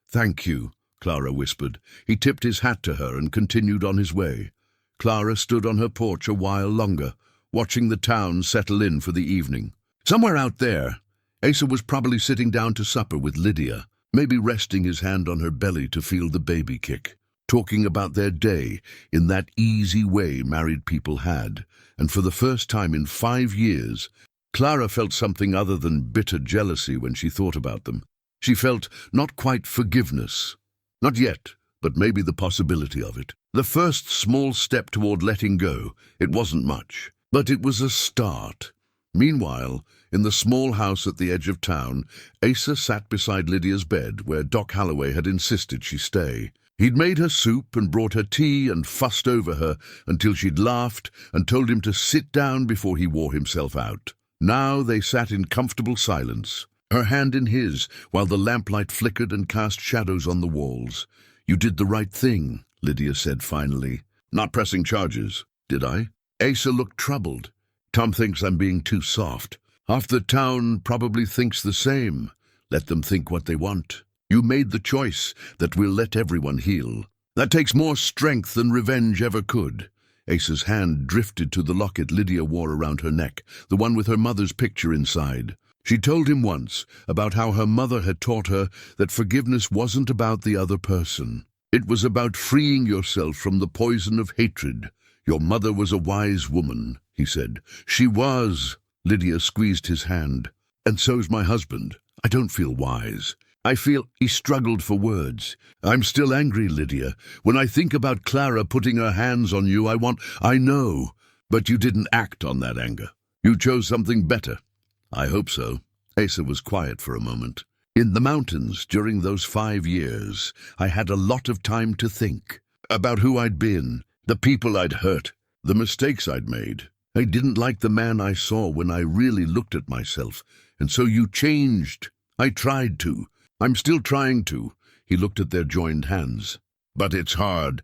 "Thank you," Clara whispered. He tipped his hat to her and continued on his way. Clara stood on her porch a while longer, watching the town settle in for the evening. Somewhere out there, Asa was probably sitting down to supper with Lydia, maybe resting his hand on her belly to feel the baby kick, talking about their day in that easy way married people had. And for the first time in 5 years, Clara felt something other than bitter jealousy when she thought about them. She felt not quite forgiveness. Not yet, but maybe the possibility of it. The first small step toward letting go. It wasn't much, but it was a start. Meanwhile, in the small house at the edge of town, Asa sat beside Lydia's bed where Doc Holloway had insisted she stay. He'd made her soup and brought her tea and fussed over her until she'd laughed and told him to sit down before he wore himself out. Now they sat in comfortable silence, her hand in his, while the lamplight flickered and cast shadows on the walls. "You did the right thing," Lydia said finally. "Not pressing charges, did I?" Asa looked troubled. "Tom thinks I'm being too soft. Half the town probably thinks the same. Let them think what they want. You made the choice that will let everyone heal. That takes more strength than revenge ever could." Asa's hand drifted to the locket Lydia wore around her neck, the one with her mother's picture inside. She told him once about how her mother had taught her that forgiveness wasn't about the other person. It was about freeing yourself from the poison of hatred. "Your mother was a wise woman," he said. "She was." Lydia squeezed his hand. "And so's my husband. I don't feel wise. I feel—" He struggled for words. "I'm still angry, Lydia. When I think about Clara putting her hands on you, I know. But you didn't act on that anger. You chose something better." "I hope so." Asa was quiet for a moment. "In the mountains, during those 5 years, I had a lot of time to think. About who I'd been, the people I'd hurt, the mistakes I'd made. I didn't like the man I saw when I really looked at myself. And so you changed. I tried to. I'm still trying to." He looked at their joined hands. "But it's hard.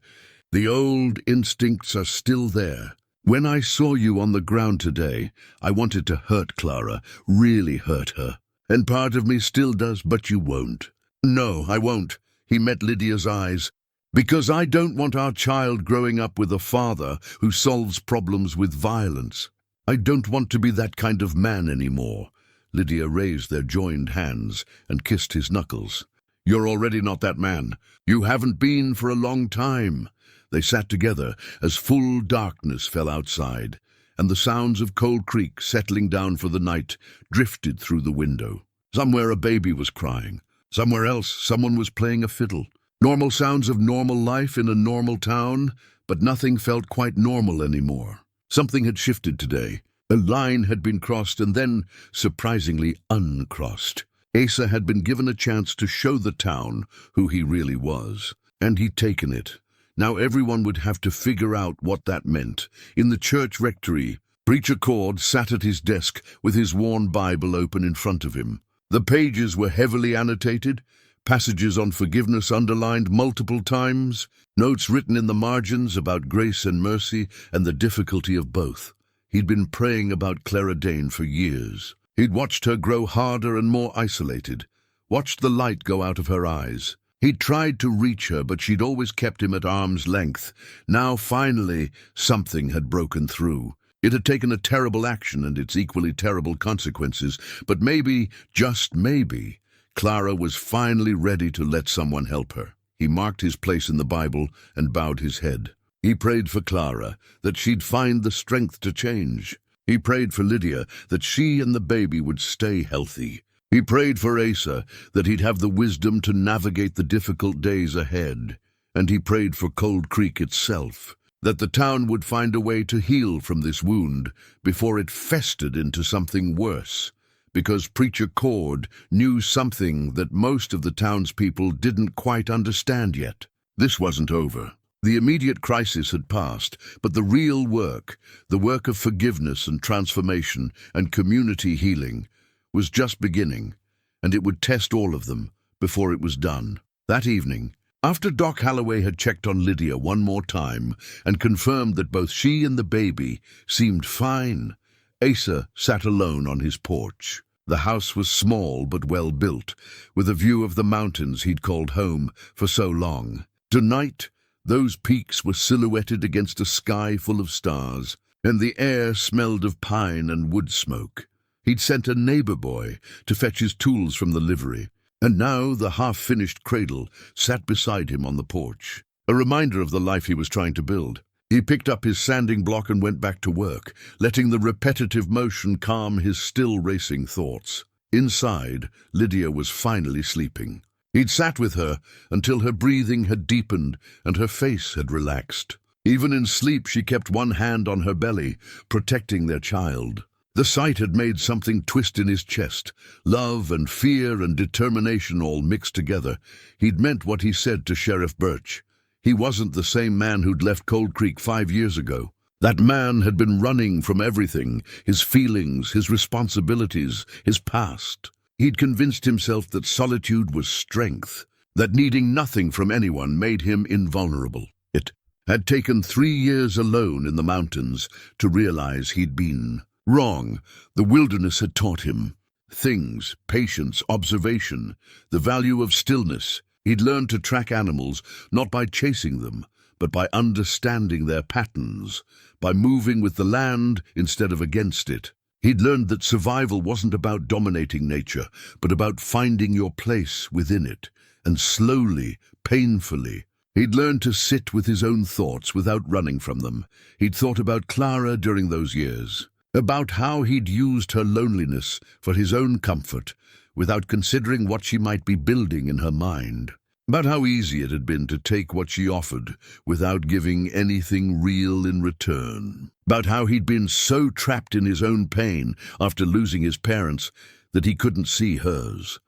The old instincts are still there. When I saw you on the ground today, I wanted to hurt Clara, really hurt her. And part of me still does, but you won't." "No, I won't." He met Lydia's eyes. "Because I don't want our child growing up with a father who solves problems with violence. I don't want to be that kind of man anymore." Lydia raised their joined hands and kissed his knuckles. "You're already not that man. You haven't been for a long time." They sat together as full darkness fell outside, and the sounds of Cold Creek settling down for the night drifted through the window. Somewhere a baby was crying. Somewhere else someone was playing a fiddle. Normal sounds of normal life in a normal town, but nothing felt quite normal anymore. Something had shifted today. A line had been crossed and then, surprisingly, uncrossed. Asa had been given a chance to show the town who he really was, and he'd taken it. Now everyone would have to figure out what that meant. In the church rectory, Preacher Cord sat at his desk with his worn Bible open in front of him. The pages were heavily annotated, passages on forgiveness underlined multiple times, notes written in the margins about grace and mercy and the difficulty of both. He'd been praying about Clara Dane for years. He'd watched her grow harder and more isolated, watched the light go out of her eyes. He'd tried to reach her, but she'd always kept him at arm's length. Now, finally, something had broken through. It had taken a terrible action and its equally terrible consequences, but maybe, just maybe, Clara was finally ready to let someone help her. He marked his place in the Bible and bowed his head. He prayed for Clara, that she'd find the strength to change. He prayed for Lydia, that she and the baby would stay healthy. He prayed for Asa, that he'd have the wisdom to navigate the difficult days ahead. And he prayed for Cold Creek itself, that the town would find a way to heal from this wound before it festered into something worse. Because Preacher Cord knew something that most of the townspeople didn't quite understand yet. This wasn't over. The immediate crisis had passed, but the real work, the work of forgiveness and transformation and community healing, was just beginning, and it would test all of them before it was done. That evening, after Doc Holloway had checked on Lydia one more time and confirmed that both she and the baby seemed fine, Asa sat alone on his porch. The house was small but well built, with a view of the mountains he'd called home for so long. Tonight, those peaks were silhouetted against a sky full of stars, and the air smelled of pine and wood smoke. He'd sent a neighbor boy to fetch his tools from the livery, and now the half-finished cradle sat beside him on the porch, a reminder of the life he was trying to build. He picked up his sanding block and went back to work, letting the repetitive motion calm his still racing thoughts. Inside, Lydia was finally sleeping. He'd sat with her until her breathing had deepened and her face had relaxed. Even in sleep, she kept one hand on her belly, protecting their child. The sight had made something twist in his chest, love and fear and determination all mixed together. He'd meant what he said to Sheriff Birch. He wasn't the same man who'd left Cold Creek 5 years ago. That man had been running from everything, his feelings, his responsibilities, his past. He'd convinced himself that solitude was strength, that needing nothing from anyone made him invulnerable. It had taken 3 years alone in the mountains to realize he'd been wrong. The wilderness had taught him things, patience, observation, the value of stillness. He'd learned to track animals not by chasing them, but by understanding their patterns, by moving with the land instead of against it. He'd learned that survival wasn't about dominating nature, but about finding your place within it, and slowly, painfully. He'd learned to sit with his own thoughts without running from them. He'd thought about Clara during those years, about how he'd used her loneliness for his own comfort, without considering what she might be building in her mind, about how easy it had been to take what she offered without giving anything real in return, about how he'd been so trapped in his own pain after losing his parents that he couldn't see hers.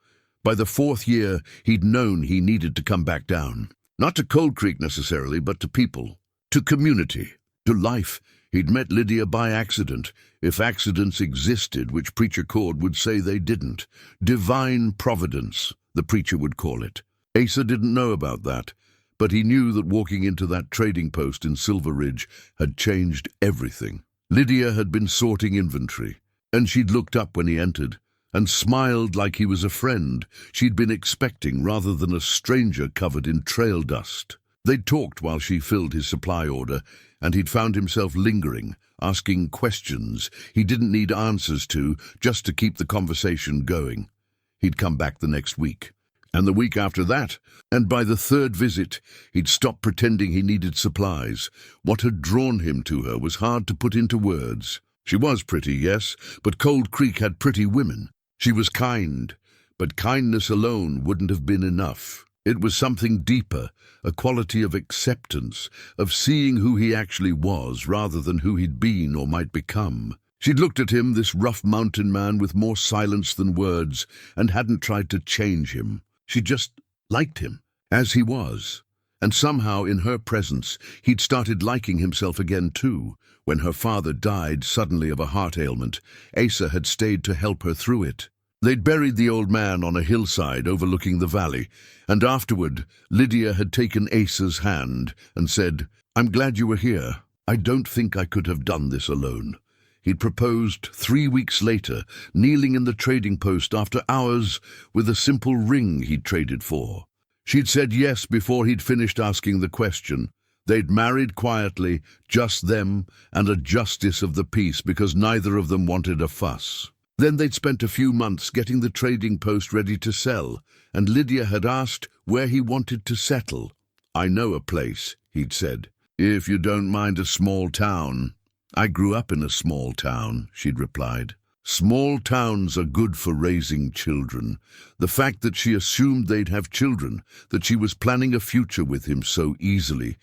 By the 4th year, he'd known he needed to come back down, not to Cold Creek necessarily, but to people, to community, to life. He'd met Lydia by accident, if accidents existed, which Preacher Cord would say they didn't. Divine providence, the preacher would call it. Asa didn't know about that, but he knew that walking into that trading post in Silver Ridge had changed everything. Lydia had been sorting inventory, and she'd looked up when he entered, and smiled like he was a friend she'd been expecting rather than a stranger covered in trail dust. They'd talked while she filled his supply order, and he'd found himself lingering, asking questions he didn't need answers to, just to keep the conversation going. He'd come back the next week, and the week after that, and by the 3rd visit, he'd stopped pretending he needed supplies. What had drawn him to her was hard to put into words. She was pretty, yes, but Cold Creek had pretty women. She was kind, but kindness alone wouldn't have been enough. It was something deeper, a quality of acceptance, of seeing who he actually was rather than who he'd been or might become. She'd looked at him, this rough mountain man with more silence than words, and hadn't tried to change him. She just liked him, as he was. And somehow, in her presence, he'd started liking himself again too. When her father died suddenly of a heart ailment, Asa had stayed to help her through it. They'd buried the old man on a hillside overlooking the valley, and afterward, Lydia had taken Asa's hand and said, "I'm glad you were here. I don't think I could have done this alone." He'd proposed 3 weeks later, kneeling in the trading post after hours with a simple ring he'd traded for. She'd said yes before he'd finished asking the question. They'd married quietly, just them and a justice of the peace, because neither of them wanted a fuss. Then they'd spent a few months getting the trading post ready to sell, and Lydia had asked where he wanted to settle. "I know a place," he'd said, "if you don't mind a small town." "I grew up in a small town," she'd replied. Small towns are good for raising children. The fact that she assumed they'd have children, that she was planning a future with him so easily,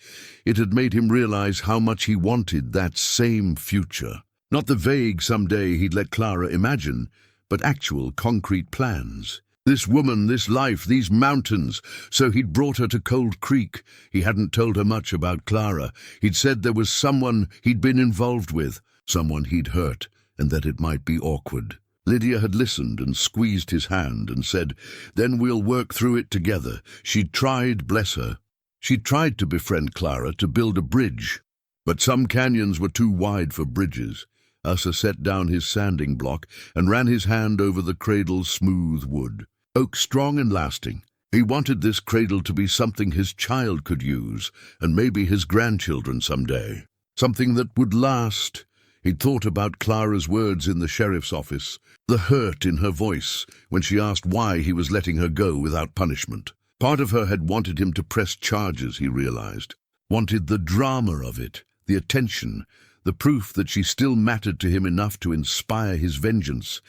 it had made him realize how much he wanted that same future. Not the vague someday he'd let Clara imagine, but actual concrete plans. This woman, this life, these mountains. So he'd brought her to Cold Creek. He hadn't told her much about Clara. He'd said there was someone he'd been involved with, someone he'd hurt, and that it might be awkward. Lydia had listened and squeezed his hand and said, "Then we'll work through it together." She'd tried, bless her. She'd tried to befriend Clara, to build a bridge. But some canyons were too wide for bridges. Asa set down his sanding block and ran his hand over the cradle's smooth wood. Oak strong and lasting. He wanted this cradle to be something his child could use, and maybe his grandchildren someday. Something that would last. He'd thought about Clara's words in the sheriff's office, the hurt in her voice when she asked why he was letting her go without punishment. Part of her had wanted him to press charges, he realized. Wanted the drama of it, the attention, the proof that she still mattered to him enough to inspire his vengeance.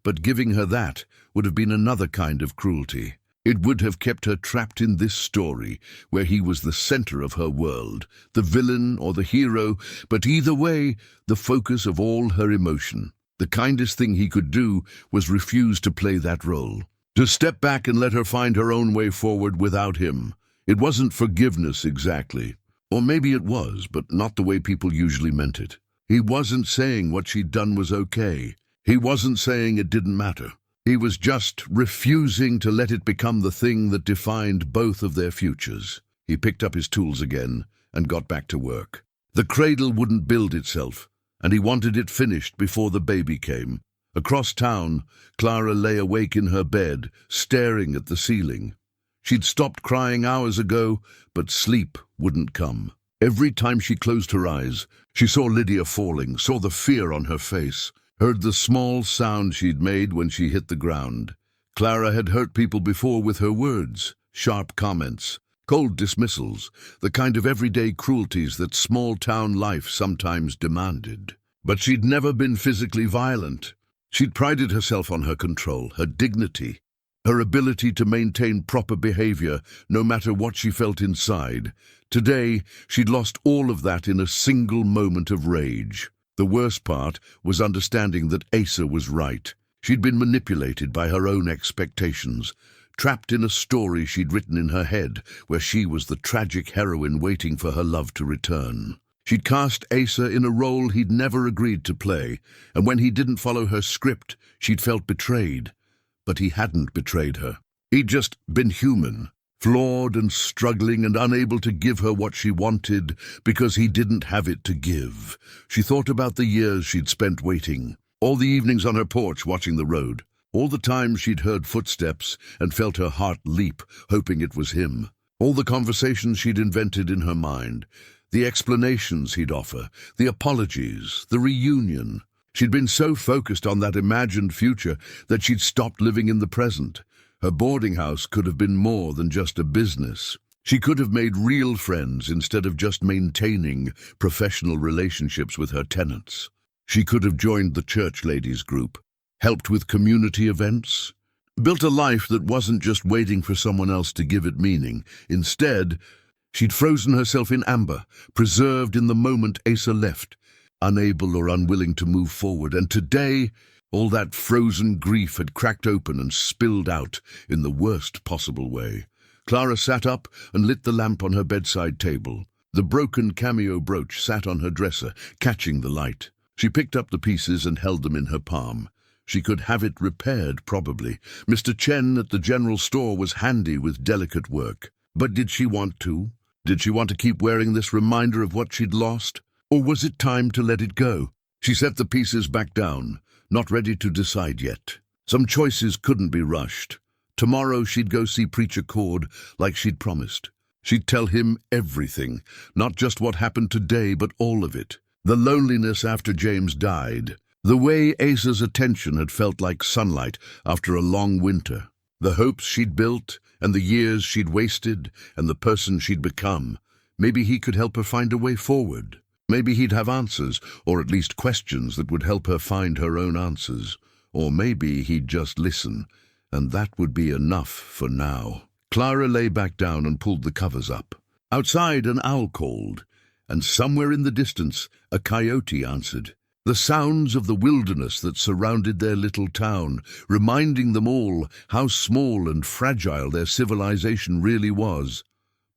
But giving her that would have been another kind of cruelty. It would have kept her trapped in this story, where he was the center of her world, the villain or the hero, but either way, the focus of all her emotion. The kindest thing he could do was refuse to play that role. To step back and let her find her own way forward without him. It wasn't forgiveness exactly. Or maybe it was, but not the way people usually meant it. He wasn't saying what she'd done was okay. He wasn't saying it didn't matter. He was just refusing to let it become the thing that defined both of their futures. He picked up his tools again and got back to work. The cradle wouldn't build itself, and he wanted it finished before the baby came. Across town, Clara lay awake in her bed, staring at the ceiling. She'd stopped crying hours ago, but sleep wouldn't come. Every time she closed her eyes, she saw Lydia falling, saw the fear on her face, heard the small sound she'd made when she hit the ground. Clara had hurt people before with her words, sharp comments, cold dismissals, the kind of everyday cruelties that small-town life sometimes demanded. But she'd never been physically violent. She'd prided herself on her control, her dignity, her ability to maintain proper behavior no matter what she felt inside. Today, she'd lost all of that in a single moment of rage. The worst part was understanding that Asa was right. She'd been manipulated by her own expectations, trapped in a story she'd written in her head where she was the tragic heroine waiting for her love to return. She'd cast Asa in a role he'd never agreed to play, and when he didn't follow her script, she'd felt betrayed. But he hadn't betrayed her. He'd just been human, flawed and struggling and unable to give her what she wanted because he didn't have it to give. She thought about the years she'd spent waiting, all the evenings on her porch watching the road, all the times she'd heard footsteps and felt her heart leap, hoping it was him, all the conversations she'd invented in her mind, the explanations he'd offer, the apologies, the reunion. She'd been so focused on that imagined future that she'd stopped living in the present. Her boarding house could have been more than just a business. She could have made real friends instead of just maintaining professional relationships with her tenants. She could have joined the church ladies group, helped with community events, built a life that wasn't just waiting for someone else to give it meaning. Instead, she'd frozen herself in amber, preserved in the moment Asa left, unable or unwilling to move forward. And today, all that frozen grief had cracked open and spilled out in the worst possible way. Clara sat up and lit the lamp on her bedside table. The broken cameo brooch sat on her dresser, catching the light. She picked up the pieces and held them in her palm. She could have it repaired, probably. Mr. Chen at the general store was handy with delicate work. But did she want to? Did she want to keep wearing this reminder of what she'd lost? Or was it time to let it go? She set the pieces back down, not ready to decide yet. Some choices couldn't be rushed. Tomorrow she'd go see Preacher Cord like she'd promised. She'd tell him everything, not just what happened today, but all of it. The loneliness after James died. The way Asa's attention had felt like sunlight after a long winter. The hopes she'd built, and the years she'd wasted, and the person she'd become. Maybe he could help her find a way forward. Maybe he'd have answers, or at least questions that would help her find her own answers. Or maybe he'd just listen, and that would be enough for now. Clara lay back down and pulled the covers up. Outside, an owl called, and somewhere in the distance, a coyote answered. The sounds of the wilderness that surrounded their little town, reminding them all how small and fragile their civilization really was,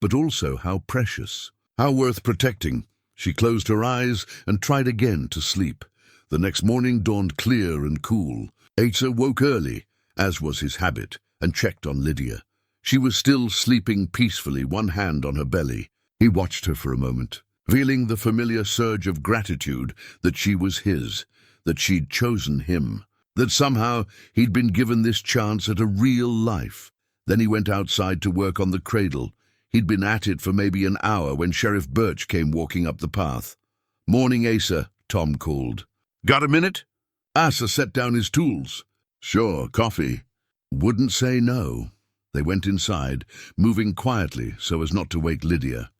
but also how precious, how worth protecting. She closed her eyes and tried again to sleep. The next morning dawned clear and cool. Asa woke early, as was his habit, and checked on Lydia. She was still sleeping peacefully, one hand on her belly. He watched her for a moment, feeling the familiar surge of gratitude that she was his, that she'd chosen him, that somehow he'd been given this chance at a real life. Then he went outside to work on the cradle. He'd been at it for maybe an hour when Sheriff Birch came walking up the path. "Morning, Asa," Tom called. Got a minute? Asa set down his tools. Sure, coffee. Wouldn't say no. They went inside, moving quietly so as not to wake Lydia.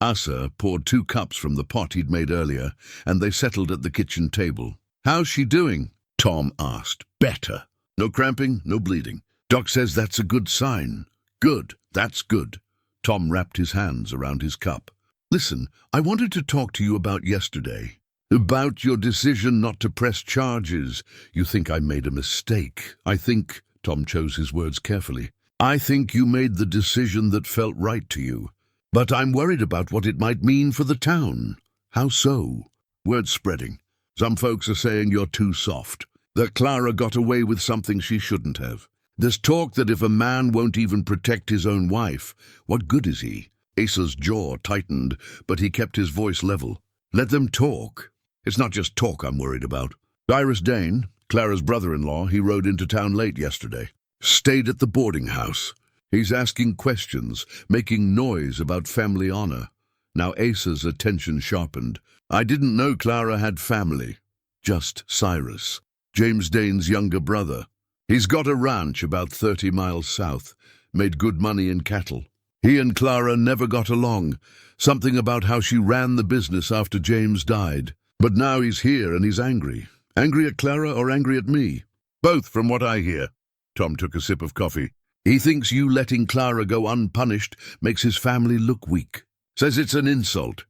Asa poured 2 cups from the pot he'd made earlier, and they settled at the kitchen table. How's she doing? Tom asked. Better. No cramping, no bleeding. Doc says that's a good sign. Good, that's good. Tom wrapped his hands around his cup. Listen, I wanted to talk to you about yesterday. About your decision not to press charges. You think I made a mistake. I think, Tom chose his words carefully, I think you made the decision that felt right to you. But I'm worried about what it might mean for the town. How so? Word's spreading. Some folks are saying you're too soft, that Clara got away with something she shouldn't have. There's talk that if a man won't even protect his own wife, what good is he? Asa's jaw tightened, but he kept his voice level. Let them talk. It's not just talk I'm worried about. Clara Dane, Clara's brother-in-law, he rode into town late yesterday. Stayed at the boarding house. He's asking questions, making noise about family honor. Now Asa's attention sharpened. I didn't know Clara had family. Just Cyrus, James Dane's younger brother. He's got a ranch about 30 miles south, made good money in cattle. He and Clara never got along, something about how she ran the business after James died. But now he's here and he's angry. Angry at Clara or angry at me? Both, from what I hear. Tom took a sip of coffee. He thinks you letting Clara go unpunished makes his family look weak. Says it's an insult.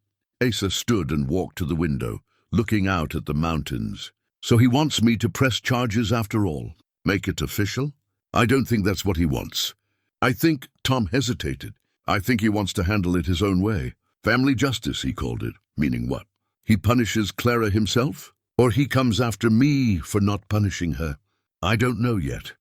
Asa stood and walked to the window, looking out at the mountains. So he wants me to press charges after all? Make it official? I don't think that's what he wants. I think Tom hesitated. I think he wants to handle it his own way. Family justice, he called it. Meaning what? He punishes Clara himself? Or he comes after me for not punishing her? I don't know yet.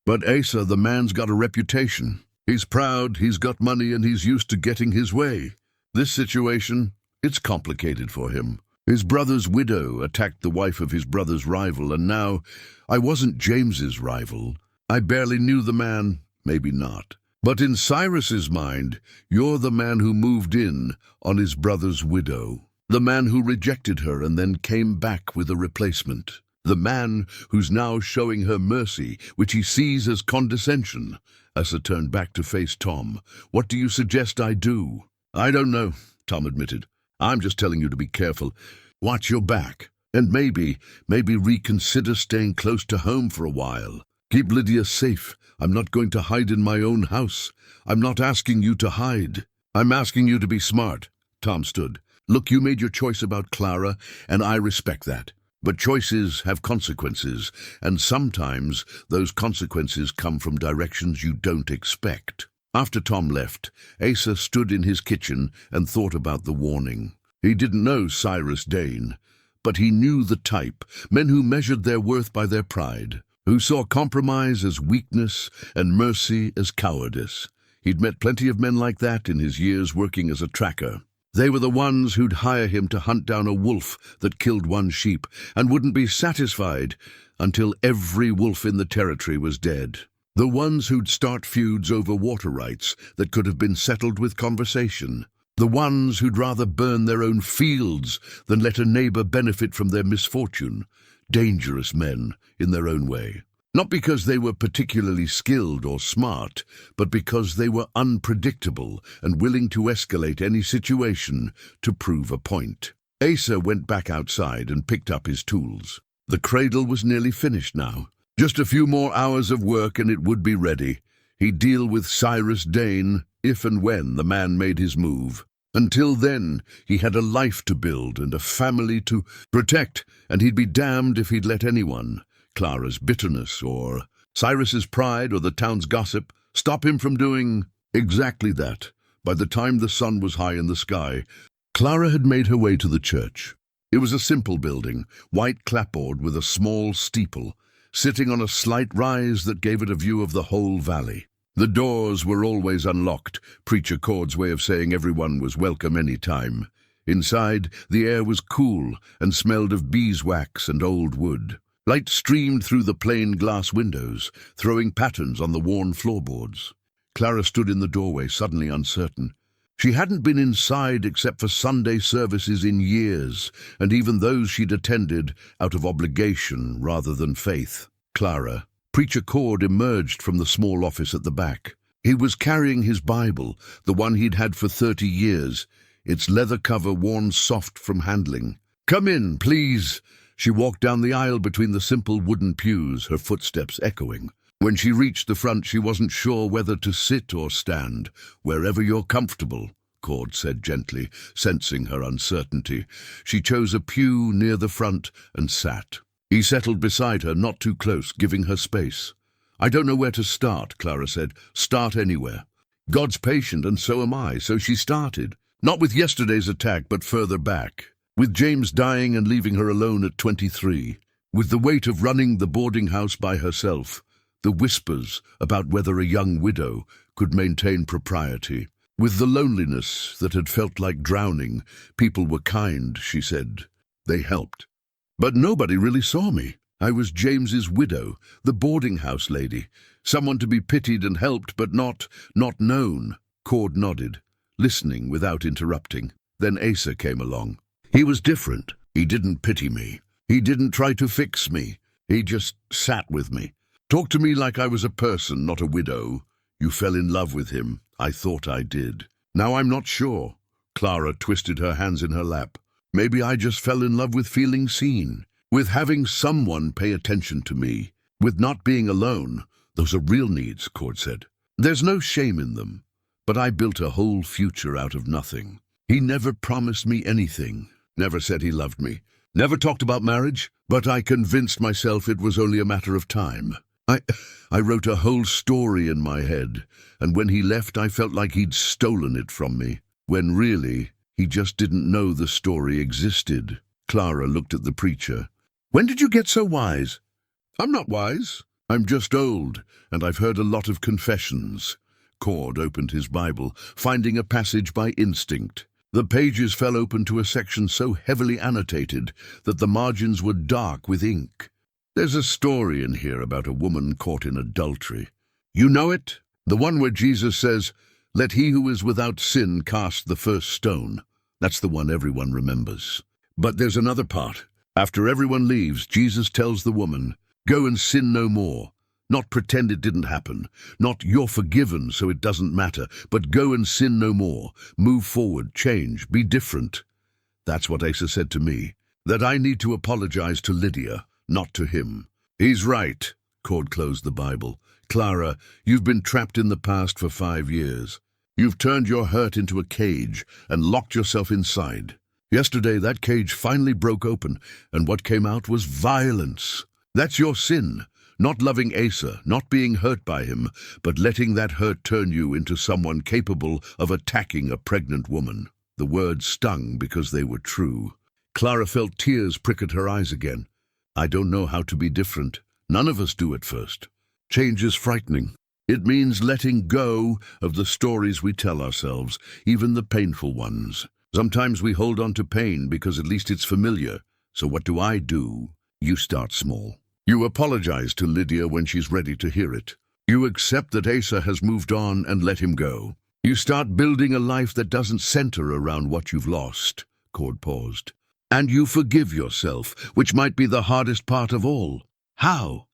But Asa, the man's got a reputation. He's proud, he's got money, and he's used to getting his way. This situation, it's complicated for him. His brother's widow attacked the wife of his brother's rival, and now I wasn't James's rival. I barely knew the man, maybe not. But in Cyrus's mind, you're the man who moved in on his brother's widow. The man who rejected her and then came back with a replacement. The man who's now showing her mercy, which he sees as condescension. Asa turned back to face Tom. What do you suggest I do? I don't know, Tom admitted. I'm just telling you to be careful. Watch your back. And maybe reconsider staying close to home for a while. Keep Lydia safe. I'm not going to hide in my own house. I'm not asking you to hide. I'm asking you to be smart. Tom stood. Look, you made your choice about Clara, and I respect that. But choices have consequences, and sometimes those consequences come from directions you don't expect. After Tom left, Asa stood in his kitchen and thought about the warning. He didn't know Cyrus Dane, but he knew the type, men who measured their worth by their pride, who saw compromise as weakness and mercy as cowardice. He'd met plenty of men like that in his years working as a tracker. They were the ones who'd hire him to hunt down a wolf that killed one sheep and wouldn't be satisfied until every wolf in the territory was dead. The ones who'd start feuds over water rights that could have been settled with conversation. The ones who'd rather burn their own fields than let a neighbor benefit from their misfortune. Dangerous men in their own way. Not because they were particularly skilled or smart, but because they were unpredictable and willing to escalate any situation to prove a point. Asa went back outside and picked up his tools. The cradle was nearly finished now. Just a few more hours of work and it would be ready. He'd deal with Cyrus Dane if and when the man made his move. Until then, he had a life to build and a family to protect, and he'd be damned if he'd let anyone, Clara's bitterness or Cyrus's pride or the town's gossip, stop him from doing exactly that. By the time the sun was high in the sky, Clara had made her way to the church. It was a simple building, white clapboard with a small steeple, sitting on a slight rise that gave it a view of the whole valley. The doors were always unlocked, Preacher Cord's way of saying everyone was welcome any time. Inside, the air was cool and smelled of beeswax and old wood. Light streamed through the plain glass windows, throwing patterns on the worn floorboards. Clara stood in the doorway, suddenly uncertain. She hadn't been inside except for Sunday services in years, and even those she'd attended out of obligation rather than faith. Clara. Preacher Cord emerged from the small office at the back. He was carrying his Bible, the one he'd had for 30 years, its leather cover worn soft from handling. "Come in, please." She walked down the aisle between the simple wooden pews, her footsteps echoing. When she reached the front, she wasn't sure whether to sit or stand. "Wherever you're comfortable," Cord said gently, sensing her uncertainty. She chose a pew near the front and sat. He settled beside her, not too close, giving her space. "I don't know where to start," Clara said. "Start anywhere. God's patient, and so am I," so she started. Not with yesterday's attack, but further back. With James dying and leaving her alone at 23. With the weight of running the boarding house by herself. The whispers about whether a young widow could maintain propriety. With the loneliness that had felt like drowning. People were kind, she said. They helped. But nobody really saw me. I was James's widow, the boarding house lady. Someone to be pitied and helped, but not known. Cord nodded, listening without interrupting. Then Asa came along. He was different. He didn't pity me. He didn't try to fix me. He just sat with me. Talked to me like I was a person, not a widow. "You fell in love with him." I thought I did. Now I'm not sure. Clara twisted her hands in her lap. Maybe I just fell in love with feeling seen. With having someone pay attention to me. With not being alone. Those are real needs, Cord said. There's no shame in them. But I built a whole future out of nothing. He never promised me anything. Never said he loved me. Never talked about marriage, but I convinced myself it was only a matter of time. I wrote a whole story in my head, and when he left I felt like he'd stolen it from me, when really he just didn't know the story existed. Clara looked at the preacher. "When did you get so wise?" "I'm not wise. I'm just old, and I've heard a lot of confessions." Cord opened his Bible, finding a passage by instinct. The pages fell open to a section so heavily annotated that the margins were dark with ink. "There's a story in here about a woman caught in adultery. You know it? The one where Jesus says, 'Let he who is without sin cast the first stone.' That's the one everyone remembers. But there's another part. After everyone leaves, Jesus tells the woman, 'Go and sin no more.' Not pretend it didn't happen. Not you're forgiven so it doesn't matter. But go and sin no more. Move forward, change, be different." That's what Asa said to me. That I need to apologize to Lydia, not to him. "He's right." Cord closed the Bible. "Clara, you've been trapped in the past for 5 years. You've turned your hurt into a cage and locked yourself inside. Yesterday that cage finally broke open, and what came out was violence. That's your sin. Not loving Asa, not being hurt by him, but letting that hurt turn you into someone capable of attacking a pregnant woman." The words stung because they were true. Clara felt tears prick at her eyes again. "I don't know how to be different. None of us do at first. Change is frightening. It means letting go of the stories we tell ourselves, even the painful ones. Sometimes we hold on to pain because at least it's familiar. So what do? You start small. You apologize to Lydia when she's ready to hear it. You accept that Asa has moved on and let him go. You start building a life that doesn't center around what you've lost." Cord paused. "And you forgive yourself, which might be the hardest part of all. How?"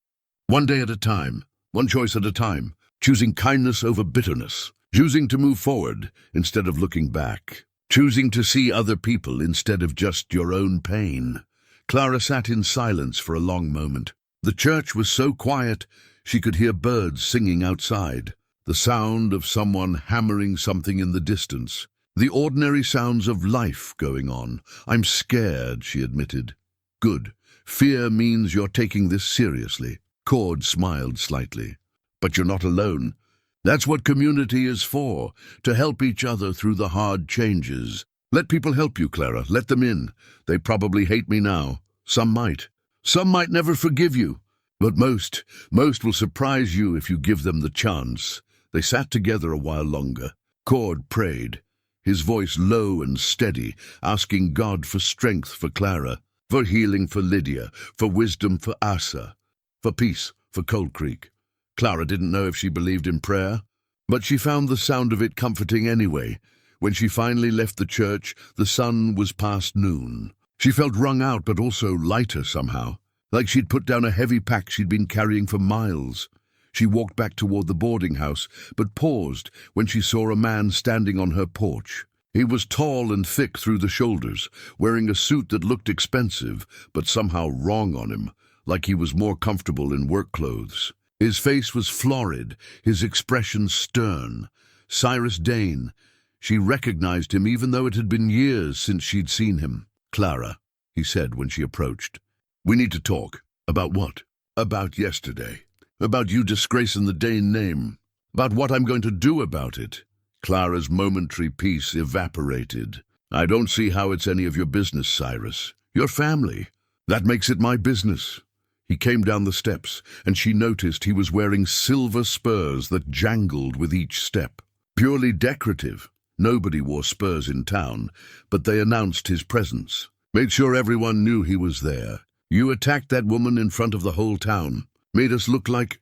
"One day at a time, one choice at a time, choosing kindness over bitterness, choosing to move forward instead of looking back, choosing to see other people instead of just your own pain." Clara sat in silence for a long moment. The church was so quiet she could hear birds singing outside, the sound of someone hammering something in the distance, the ordinary sounds of life going on. "I'm scared," she admitted. "Good. Fear means you're taking this seriously." Cord smiled slightly. "But you're not alone. That's what community is for, to help each other through the hard changes. Let people help you, Clara. Let them in. They probably hate me now. Some might. Some might never forgive you. But most will surprise you if you give them the chance." They sat together a while longer. Cord prayed, his voice low and steady, asking God for strength for Clara, for healing for Lydia, for wisdom for Asa, for peace for Cold Creek. Clara didn't know if she believed in prayer, but she found the sound of it comforting anyway. When she finally left the church, the sun was past noon. She felt wrung out but also lighter somehow, like she'd put down a heavy pack she'd been carrying for miles. She walked back toward the boarding house, but paused when she saw a man standing on her porch. He was tall and thick through the shoulders, wearing a suit that looked expensive, but somehow wrong on him, like he was more comfortable in work clothes. His face was florid, his expression stern. Cyrus Dane. She recognized him even though it had been years since she'd seen him. "Clara," he said when she approached. "We need to talk." "About what?" "About yesterday. About you disgracing the Dane name. About what I'm going to do about it." Clara's momentary peace evaporated. "I don't see how it's any of your business, Cyrus. Your family. That makes it my business." He came down the steps, and she noticed he was wearing silver spurs that jangled with each step. Purely decorative. Nobody wore spurs in town, but they announced his presence. Made sure everyone knew he was there. "You attacked that woman in front of the whole town. Made us look like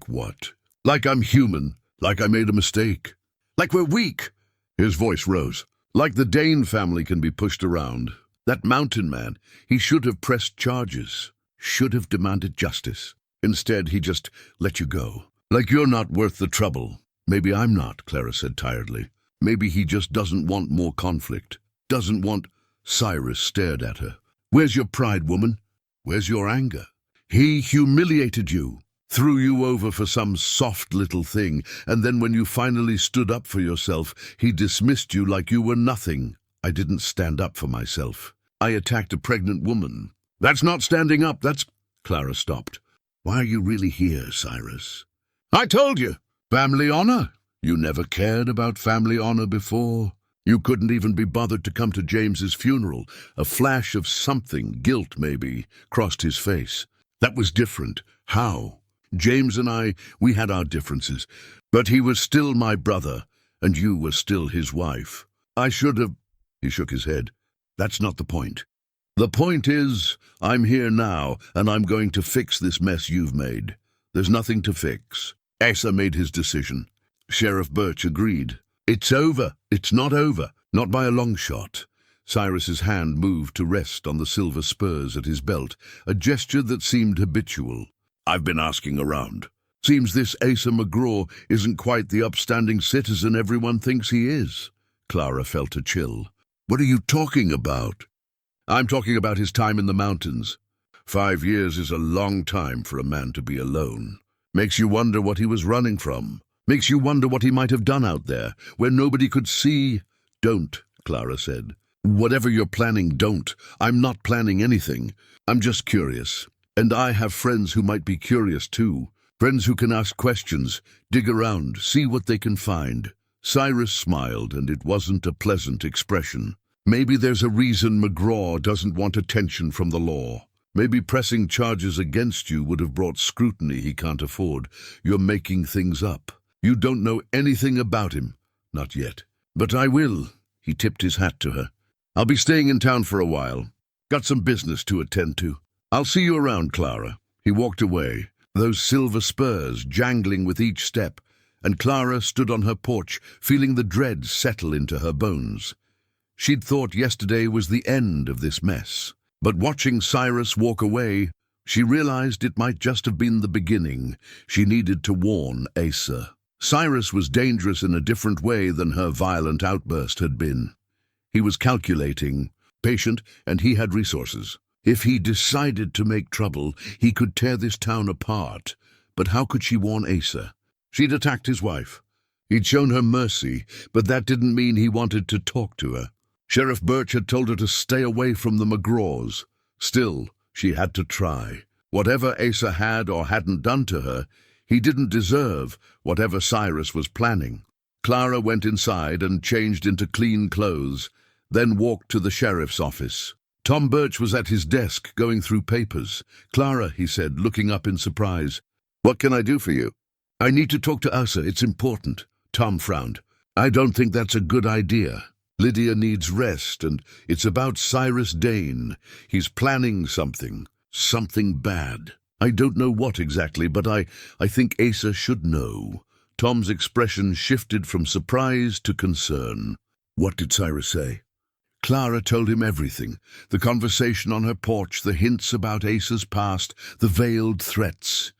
what? Like I'm human. Like I made a mistake. Like we're weak." His voice rose. "Like the Dane family can be pushed around. That mountain man, he should have pressed charges. Should have demanded justice. Instead, he just let you go. Like you're not worth the trouble." "Maybe I'm not," Clara said tiredly. "Maybe he just doesn't want more conflict. Doesn't want—" Cyrus stared at her. "Where's your pride, woman? Where's your anger? He humiliated you, threw you over for some soft little thing, and then when you finally stood up for yourself, he dismissed you like you were nothing." "I didn't stand up for myself. I attacked a pregnant woman." "That's not standing up, that's—" Clara stopped. "Why are you really here, Cyrus?" "I told you. Family honor. You never cared about family honor before. You couldn't even be bothered to come to James's funeral." A flash of something, guilt maybe, crossed his face. "That was different. How? James and I, we had our differences, but he was still my brother, and you were still his wife. I should have—" He shook his head. "That's not the point. The point is, I'm here now, and I'm going to fix this mess you've made. There's nothing to fix." Asa made his decision. Sheriff Birch agreed. "It's over. It's not over. Not by a long shot." Cyrus's hand moved to rest on the silver spurs at his belt, a gesture that seemed habitual. "I've been asking around. Seems this Asa McGraw isn't quite the upstanding citizen everyone thinks he is." Clara felt a chill. "What are you talking about?" "I'm talking about his time in the mountains. 5 years is a long time for a man to be alone. Makes you wonder what he was running from. Makes you wonder what he might have done out there, where nobody could see." "Don't," Clara said. "Whatever you're planning, don't. I'm not planning anything. I'm just curious. And I have friends who might be curious too. Friends who can ask questions, dig around, see what they can find." Cyrus smiled, and it wasn't a pleasant expression. "Maybe there's a reason McGraw doesn't want attention from the law. Maybe pressing charges against you would have brought scrutiny he can't afford. You're making things up. You don't know anything about him. Not yet. But I will." He tipped his hat to her. "I'll be staying in town for a while. Got some business to attend to. I'll see you around, Clara." He walked away, those silver spurs jangling with each step, and Clara stood on her porch, feeling the dread settle into her bones. She'd thought yesterday was the end of this mess. But watching Cyrus walk away, she realized it might just have been the beginning. She needed to warn Asa. Cyrus was dangerous in a different way than her violent outburst had been. He was calculating, patient, and he had resources. If he decided to make trouble, he could tear this town apart. But how could she warn Asa? She'd attacked his wife. He'd shown her mercy, but that didn't mean he wanted to talk to her. Sheriff Birch had told her to stay away from the McGraws. Still, she had to try. Whatever Asa had or hadn't done to her, he didn't deserve whatever Cyrus was planning. Clara went inside and changed into clean clothes, then walked to the sheriff's office. Tom Birch was at his desk, going through papers. "Clara," he said, looking up in surprise. "What can I do for you?" "I need to talk to Asa. It's important." Tom frowned. "I don't think that's a good idea. Lydia needs rest, and it's about Cyrus Dane. He's planning something bad. I don't know what exactly, but I think Asa should know." Tom's expression shifted from surprise to concern. What did Cyrus say? Clara told him everything. The conversation on her porch, the hints about Asa's past, the veiled threats.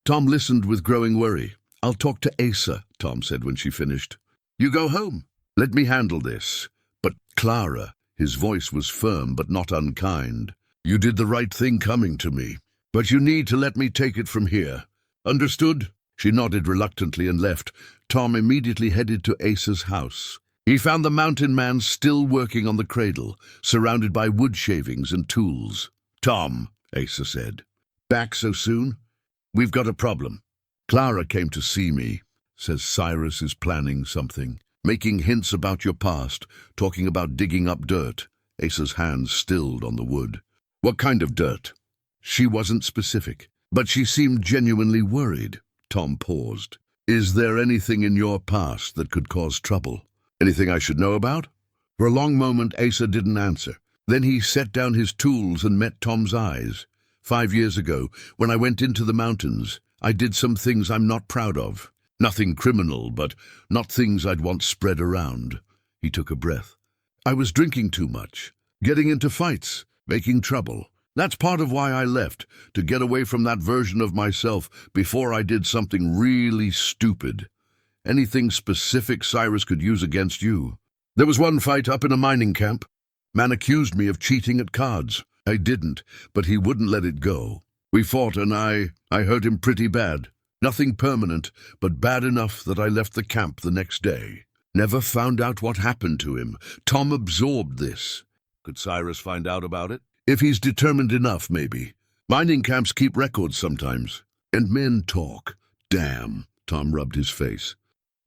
Tom listened with growing worry. "I'll talk to Asa," Tom said when she finished. "You go home. Let me handle this." "But Clara," his voice was firm but not unkind, "you did the right thing coming to me. But you need to let me take it from here. Understood?" She nodded reluctantly and left. Tom immediately headed to Asa's house. He found the mountain man still working on the cradle, surrounded by wood shavings and tools. "Tom," Asa said. "Back so soon? We've got a problem." "Clara came to see me. Says Cyrus is planning something. Making hints about your past, talking about digging up dirt." Asa's hands stilled on the wood. "What kind of dirt?" She wasn't specific, but she seemed genuinely worried. Tom paused. "Is there anything in your past that could cause trouble? Anything I should know about?" For a long moment, Asa didn't answer. Then he set down his tools and met Tom's eyes. "5 years ago, when I went into the mountains, I did some things I'm not proud of. Nothing criminal, but not things I'd want spread around." He took a breath. "I was drinking too much, getting into fights, making trouble. That's part of why I left, to get away from that version of myself before I did something really stupid. Anything specific Cyrus could use against you?" "There was one fight up in a mining camp. Man accused me of cheating at cards. I didn't, but he wouldn't let it go. We fought and I hurt him pretty bad. Nothing permanent, but bad enough that I left the camp the next day. Never found out what happened to him. Tom absorbed this. Could Cyrus find out about it? If he's determined enough, maybe. Mining camps keep records sometimes. And men talk. Damn." Tom rubbed his face.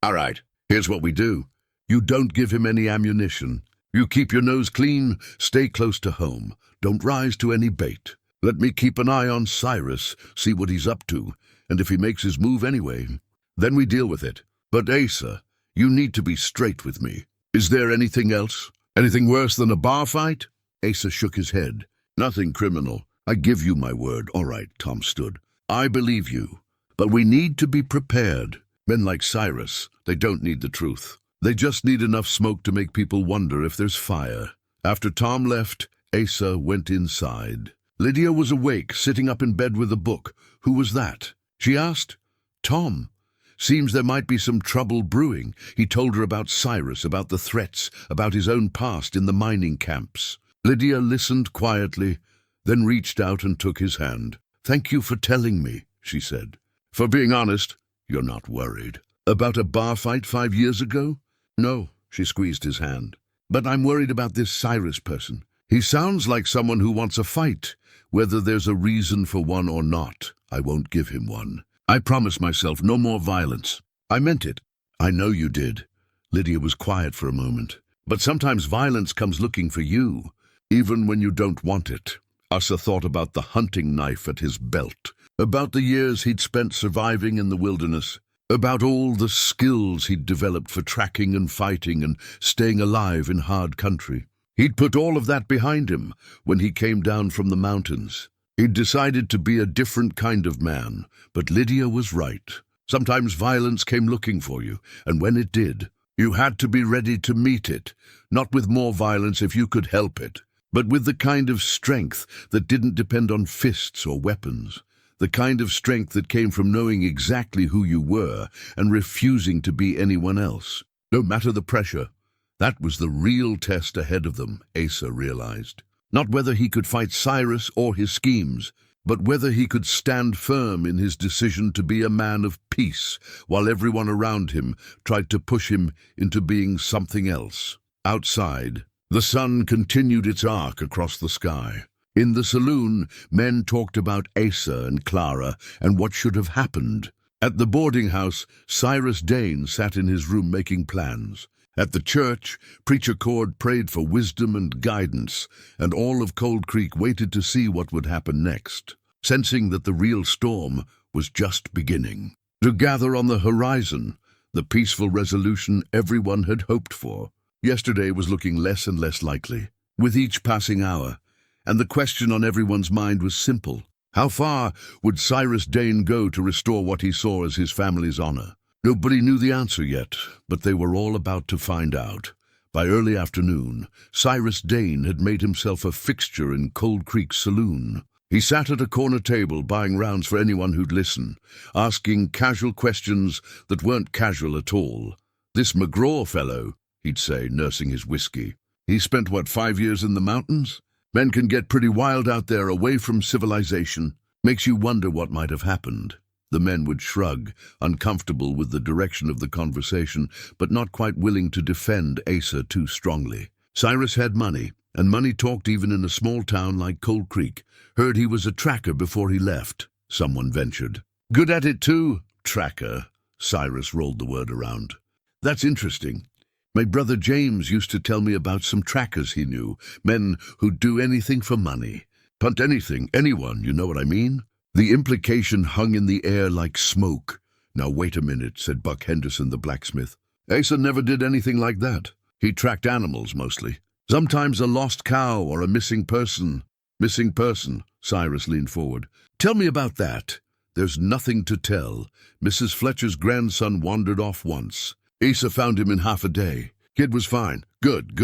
"All right, here's what we do. You don't give him any ammunition. You keep your nose clean, stay close to home. Don't rise to any bait. Let me keep an eye on Cyrus, see what he's up to, and if he makes his move anyway, then we deal with it. But Asa, you need to be straight with me. Is there anything else? Anything worse than a bar fight?" Asa shook his head. "Nothing criminal. I give you my word." "All right," Tom stood. "I believe you. But we need to be prepared. Men like Cyrus, they don't need the truth. They just need enough smoke to make people wonder if there's fire." After Tom left, Asa went inside. Lydia was awake, sitting up in bed with a book. "Who was that?" she asked. "Tom. Seems there might be some trouble brewing." He told her about Cyrus, about the threats, about his own past in the mining camps. Lydia listened quietly, then reached out and took his hand. "Thank you for telling me," she said. "For being honest, you're not worried. About a bar fight 5 years ago?" "No," she squeezed his hand. "But I'm worried about this Cyrus person. He sounds like someone who wants a fight. Whether there's a reason for one or not, I won't give him one. I promise myself no more violence." "I meant it." "I know you did." Lydia was quiet for a moment. "But sometimes violence comes looking for you, even when you don't want it." Asa thought about the hunting knife at his belt, about the years he'd spent surviving in the wilderness, about all the skills he'd developed for tracking and fighting and staying alive in hard country. He'd put all of that behind him when he came down from the mountains. He'd decided to be a different kind of man, but Lydia was right. Sometimes violence came looking for you, and when it did, you had to be ready to meet it, not with more violence if you could help it, but with the kind of strength that didn't depend on fists or weapons, the kind of strength that came from knowing exactly who you were and refusing to be anyone else, no matter the pressure. That was the real test ahead of them, Asa realized. Not whether he could fight Cyrus or his schemes, but whether he could stand firm in his decision to be a man of peace, while everyone around him tried to push him into being something else. Outside, the sun continued its arc across the sky. In the saloon, men talked about Asa and Clara and what should have happened. At the boarding house, Clara Dane sat in his room making plans. At the church, Preacher Cord prayed for wisdom and guidance, and all of Cold Creek waited to see what would happen next, sensing that the real storm was just beginning to gather on the horizon, the peaceful resolution everyone had hoped for. Yesterday was looking less and less likely, with each passing hour, and the question on everyone's mind was simple. How far would Clara Dane go to restore what he saw as his family's honor? Nobody knew the answer yet, but they were all about to find out. By early afternoon, Cyrus Dane had made himself a fixture in Cold Creek's saloon. He sat at a corner table buying rounds for anyone who'd listen, asking casual questions that weren't casual at all. "This McGraw fellow," he'd say, nursing his whiskey. "He spent, 5 years in the mountains? Men can get pretty wild out there, away from civilization. Makes you wonder what might have happened." The men would shrug, uncomfortable with the direction of the conversation, but not quite willing to defend Asa too strongly. Cyrus had money, and money talked even in a small town like Cold Creek. "Heard he was a tracker before he left," someone ventured. "Good at it too." "Tracker," Cyrus rolled the word around. "That's interesting. My brother James used to tell me about some trackers he knew, men who'd do anything for money. Punt anything, anyone, you know what I mean?" The implication hung in the air like smoke. "Now wait a minute," said Buck Henderson, the blacksmith. "Asa never did anything like that. He tracked animals mostly. Sometimes a lost cow or a missing person." "Missing person," Cyrus leaned forward. "Tell me about that." "There's nothing to tell. Mrs. Fletcher's grandson wandered off once. Asa found him in half a day. Kid was fine. Good.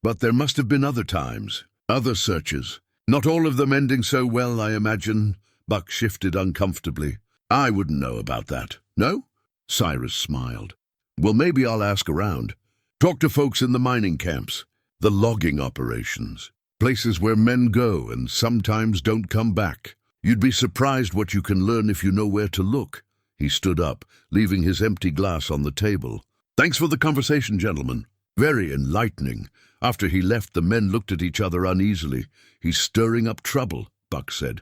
But there must have been other times. Other searches. Not all of them ending so well, I imagine." Buck shifted uncomfortably. "I wouldn't know about that." "No?" Cyrus smiled. "Well, maybe I'll ask around. Talk to folks in the mining camps, the logging operations, places where men go and sometimes don't come back. You'd be surprised what you can learn if you know where to look." He stood up, leaving his empty glass on the table. "Thanks for the conversation, gentlemen. Very enlightening." After he left, the men looked at each other uneasily. "He's stirring up trouble," Buck said.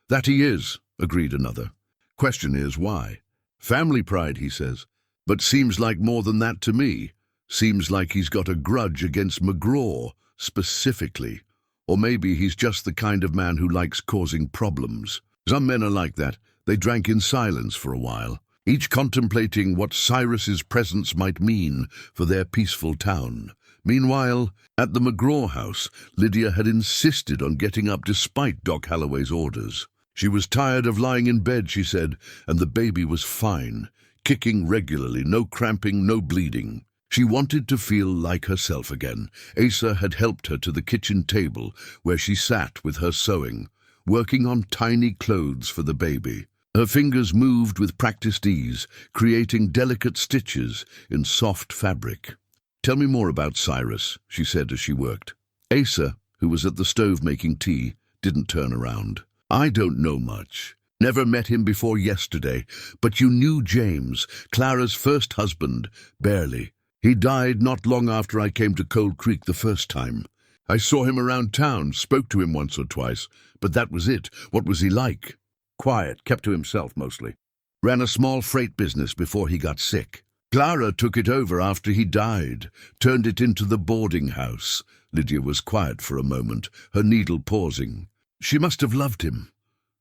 "That he is," agreed another. "Question is, why? Family pride, he says. But seems like more than that to me. Seems like he's got a grudge against McGraw, specifically. Or maybe he's just the kind of man who likes causing problems. Some men are like that. They drank in silence for a while, each contemplating what Cyrus's presence might mean for their peaceful town. Meanwhile, at the McGraw house, Lydia had insisted on getting up despite Doc Holloway's orders. She was tired of lying in bed, she said, and the baby was fine, kicking regularly, no cramping, no bleeding. She wanted to feel like herself again. Asa had helped her to the kitchen table, where she sat with her sewing, working on tiny clothes for the baby. Her fingers moved with practiced ease, creating delicate stitches in soft fabric. "Tell me more about Cyrus," she said as she worked. Asa, who was at the stove making tea, didn't turn around. "I don't know much. Never met him before yesterday, but you knew James, Clara's first husband, barely. He died not long after I came to Cold Creek the first time. I saw him around town, spoke to him once or twice, but that was it. What was he like?" "Quiet, kept to himself mostly. Ran a small freight business before he got sick. Clara took it over after he died, turned it into the boarding house." Lydia was quiet for a moment, her needle pausing. "She must have loved him,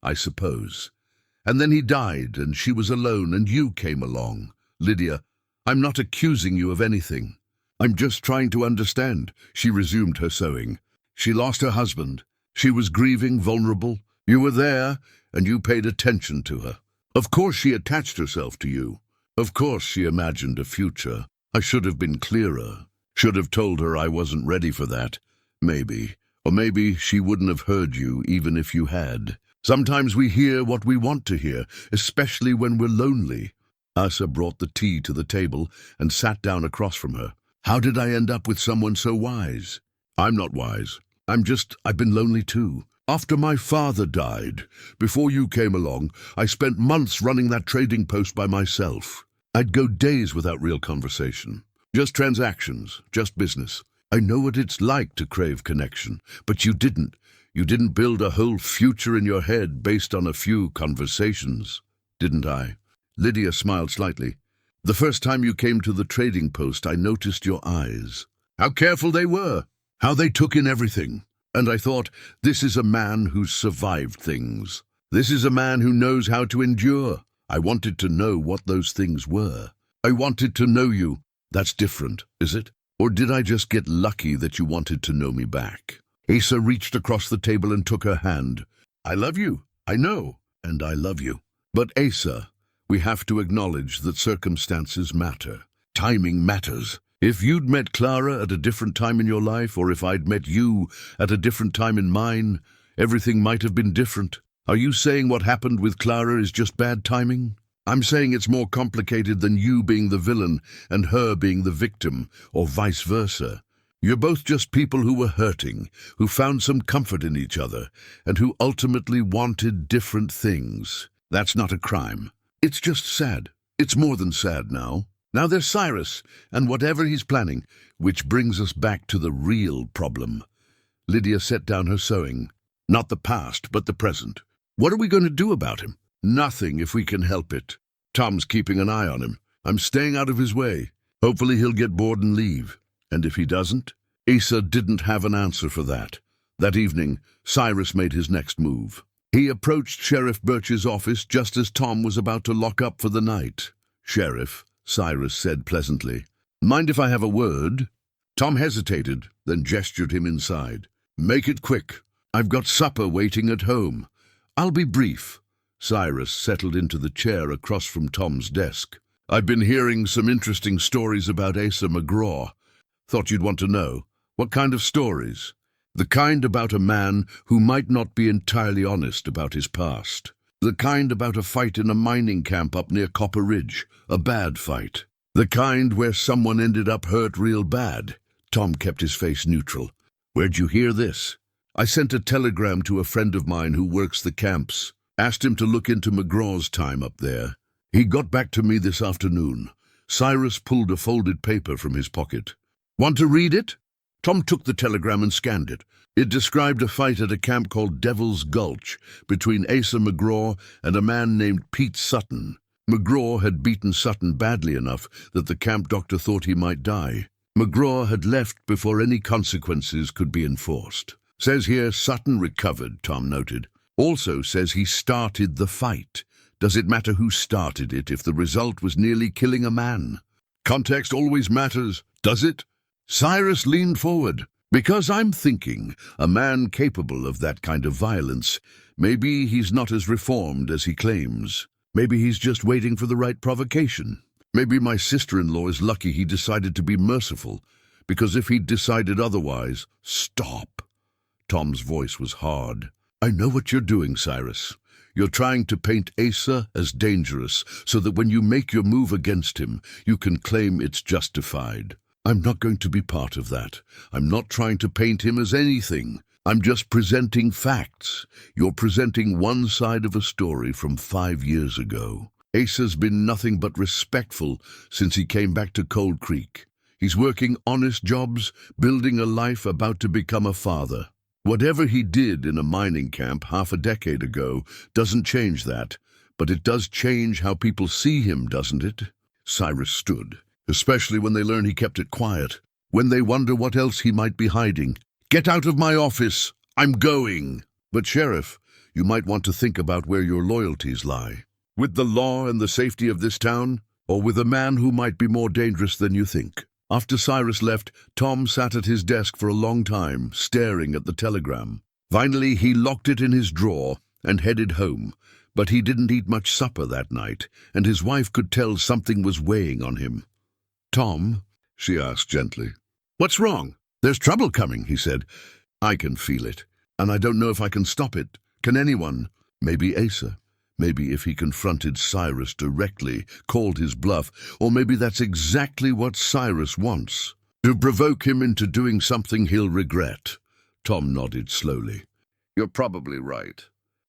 I suppose. And then he died, and she was alone, and you came along." "Lydia, I'm not accusing you of anything. I'm just trying to understand." She resumed her sewing. "She lost her husband. She was grieving, vulnerable. You were there, and you paid attention to her. Of course she attached herself to you. Of course she imagined a future. I should have been clearer. Should have told her I wasn't ready for that. Maybe. Or maybe she wouldn't have heard you even if you had. Sometimes we hear what we want to hear, especially when we're lonely." Asa brought the tea to the table and sat down across from her. "How did I end up with someone so wise?" "I'm not wise. I've been lonely too. After my father died, before you came along, I spent months running that trading post by myself. I'd go days without real conversation. Just transactions, just business. I know what it's like to crave connection, but you didn't. You didn't build a whole future in your head based on a few conversations, didn't I?" Lydia smiled slightly. "The first time you came to the trading post, I noticed your eyes. How careful they were, how they took in everything. And I thought, this is a man who's survived things. This is a man who knows how to endure. I wanted to know what those things were. I wanted to know you. That's different, is it? Or did I just get lucky that you wanted to know me back?" Asa reached across the table and took her hand. "I love you, I know, and I love you. But Asa, We have to acknowledge that circumstances matter. Timing matters. If you'd met Clara at a different time in your life, or if I'd met you at a different time in mine, everything might have been different. Are you saying what happened with Clara is just bad timing? I'm saying it's more complicated than you being the villain and her being the victim, or vice versa. You're both just people who were hurting, who found some comfort in each other, and who ultimately wanted different things. That's not a crime. It's just sad. It's more than sad now. Now there's Cyrus, and whatever he's planning, which brings us back to the real problem. Lydia set down her sewing. Not the past, but the present. What are we going to do about him? Nothing if we can help it. Tom's keeping an eye on him. I'm staying out of his way. Hopefully he'll get bored and leave. And if he doesn't? Asa didn't have an answer for that. That evening, Cyrus made his next move. He approached Sheriff Birch's office just as Tom was about to lock up for the night. "Sheriff," Cyrus said pleasantly. "Mind if I have a word?" Tom hesitated, then gestured him inside. "Make it quick. I've got supper waiting at home." "I'll be brief." Cyrus settled into the chair across from Tom's desk. "I've been hearing some interesting stories about Asa McGraw. Thought you'd want to know. What kind of stories?" "The kind about a man who might not be entirely honest about his past. The kind about a fight in a mining camp up near Copper Ridge, a bad fight. The kind where someone ended up hurt real bad." Tom kept his face neutral. "Where'd you hear this?" "I sent a telegram to a friend of mine who works the camps. Asked him to look into McGraw's time up there. He got back to me this afternoon." Cyrus pulled a folded paper from his pocket. "Want to read it?" Tom took the telegram and scanned it. It described a fight at a camp called Devil's Gulch between Asa McGraw and a man named Pete Sutton. McGraw had beaten Sutton badly enough that the camp doctor thought he might die. McGraw had left before any consequences could be enforced. "Says here Sutton recovered," Tom noted. "Also says he started the fight. Does it matter who started it if the result was nearly killing a man?" "Context always matters, does it?" Cyrus leaned forward. "Because I'm thinking a man capable of that kind of violence, maybe he's not as reformed as he claims. Maybe he's just waiting for the right provocation. Maybe my sister-in-law is lucky he decided to be merciful, because if he'd decided otherwise—" "Stop!" Tom's voice was hard. "I know what you're doing, Cyrus. You're trying to paint Asa as dangerous so that when you make your move against him, you can claim it's justified. I'm not going to be part of that. I'm not trying to paint him as anything. I'm just presenting facts. You're presenting one side of a story from 5 years ago. Asa's been nothing but respectful since he came back to Cold Creek. He's working honest jobs, building a life, about to become a father. Whatever he did in a mining camp half a decade ago doesn't change that, but it does change how people see him, doesn't it?" Cyrus stood, especially when they learn he kept it quiet, when they wonder what else he might be hiding. "Get out of my office! I'm going!" "But Sheriff, you might want to think about where your loyalties lie. With the law and the safety of this town, or with a man who might be more dangerous than you think?" After Cyrus left, Tom sat at his desk for a long time, staring at the telegram. Finally, he locked it in his drawer and headed home, but he didn't eat much supper that night, and his wife could tell something was weighing on him. "Tom?" she asked gently. "What's wrong?" "There's trouble coming," he said. "I can feel it, and I don't know if I can stop it. Can anyone? Maybe Asa. Maybe if he confronted Cyrus directly, called his bluff, or maybe that's exactly what Cyrus wants. To provoke him into doing something he'll regret." Tom nodded slowly. "You're probably right.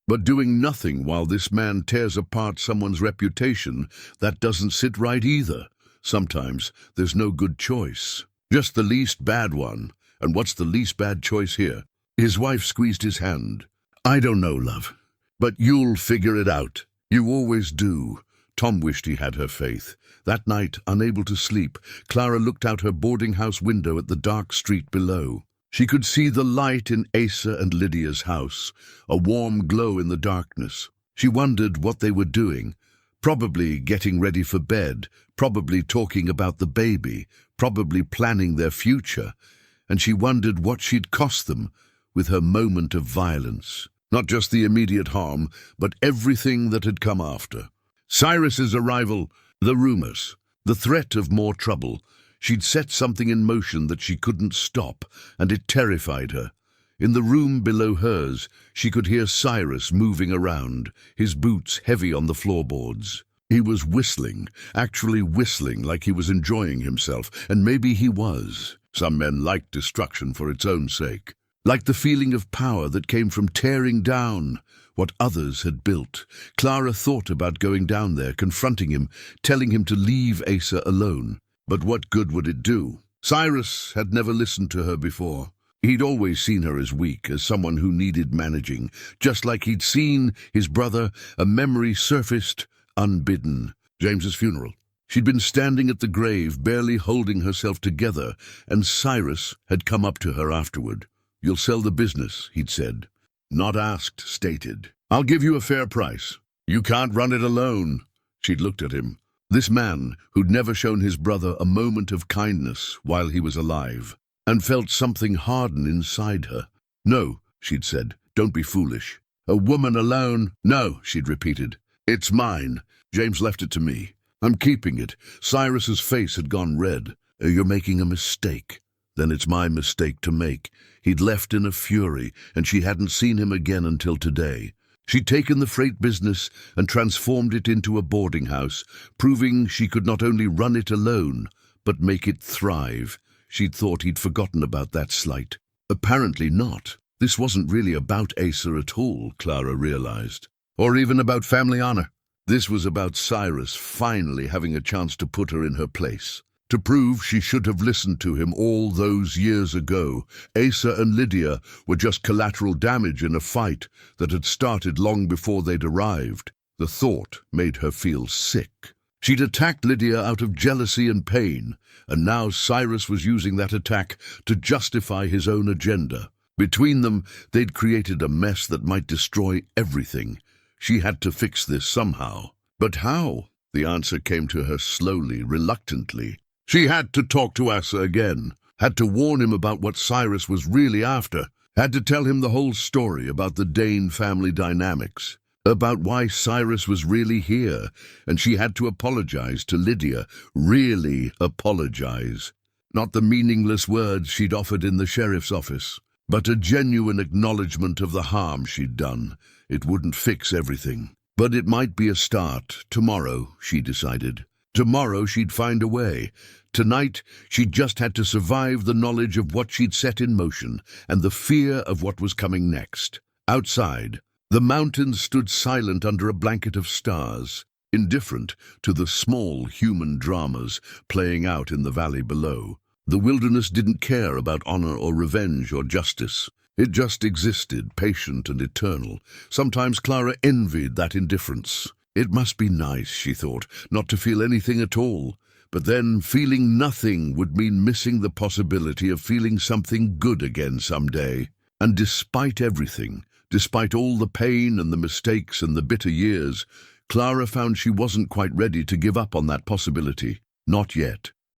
But doing nothing while this man tears apart someone's reputation, that doesn't sit right either. Sometimes there's no good choice, just the least bad one. And what's the least bad choice here?" His wife squeezed his hand. "I don't know, love. But you'll figure it out. You always do." Tom wished he had her faith. That night, unable to sleep, Clara looked out her boarding house window at the dark street below. She could see the light in Asa and Lydia's house, a warm glow in the darkness. She wondered what they were doing. Probably getting ready for bed, probably talking about the baby, probably planning their future. And she wondered what she'd cost them with her moment of violence. Not just the immediate harm, but everything that had come after. Cyrus's arrival, the rumors, the threat of more trouble. She'd set something in motion that she couldn't stop, and it terrified her. In the room below hers, she could hear Cyrus moving around, his boots heavy on the floorboards. He was whistling, actually whistling like he was enjoying himself, and maybe he was. Some men liked destruction for its own sake. Like the feeling of power that came from tearing down what others had built. Clara thought about going down there, confronting him, telling him to leave Asa alone. But what good would it do? Cyrus had never listened to her before. He'd always seen her as weak, as someone who needed managing, just like he'd seen his brother. A memory surfaced, unbidden. James's funeral. She'd been standing at the grave, barely holding herself together, and Cyrus had come up to her afterward. "You'll sell the business," he'd said. Not asked, stated. "I'll give you a fair price. You can't run it alone." She'd looked at him. This man who'd never shown his brother a moment of kindness while he was alive, and felt something harden inside her. "No," she'd said, "don't be foolish. A woman alone?" "No," she'd repeated. "It's mine. James left it to me. I'm keeping it." Cyrus's face had gone red. "You're making a mistake." "Then it's my mistake to make." He'd left in a fury, and she hadn't seen him again until today. She'd taken the freight business and transformed it into a boarding house, proving she could not only run it alone, but make it thrive. She'd thought he'd forgotten about that slight. Apparently not. This wasn't really about Asa at all, Clara realized. Or even about family honor. This was about Cyrus finally having a chance to put her in her place. To prove she should have listened to him all those years ago. Asa and Lydia were just collateral damage in a fight that had started long before they'd arrived. The thought made her feel sick. She'd attacked Lydia out of jealousy and pain, and now Cyrus was using that attack to justify his own agenda. Between them, they'd created a mess that might destroy everything. She had to fix this somehow. But how? The answer came to her slowly, reluctantly. She had to talk to Asa again, had to warn him about what Cyrus was really after, had to tell him the whole story about the Dane family dynamics, about why Cyrus was really here, and she had to apologize to Lydia, really apologize. Not the meaningless words she'd offered in the sheriff's office, but a genuine acknowledgement of the harm she'd done. It wouldn't fix everything, but it might be a start. Tomorrow, she decided. Tomorrow she'd find a way. Tonight, she just had to survive the knowledge of what she'd set in motion and the fear of what was coming next. Outside, the mountains stood silent under a blanket of stars, indifferent to the small human dramas playing out in the valley below. The wilderness didn't care about honor or revenge or justice. It just existed, patient and eternal. Sometimes Clara envied that indifference. It must be nice, she thought, not to feel anything at all. But then feeling nothing would mean missing the possibility of feeling something good again someday. And despite everything, despite all the pain and the mistakes and the bitter years, Clara found she wasn't quite ready to give up on that possibility. Not yet.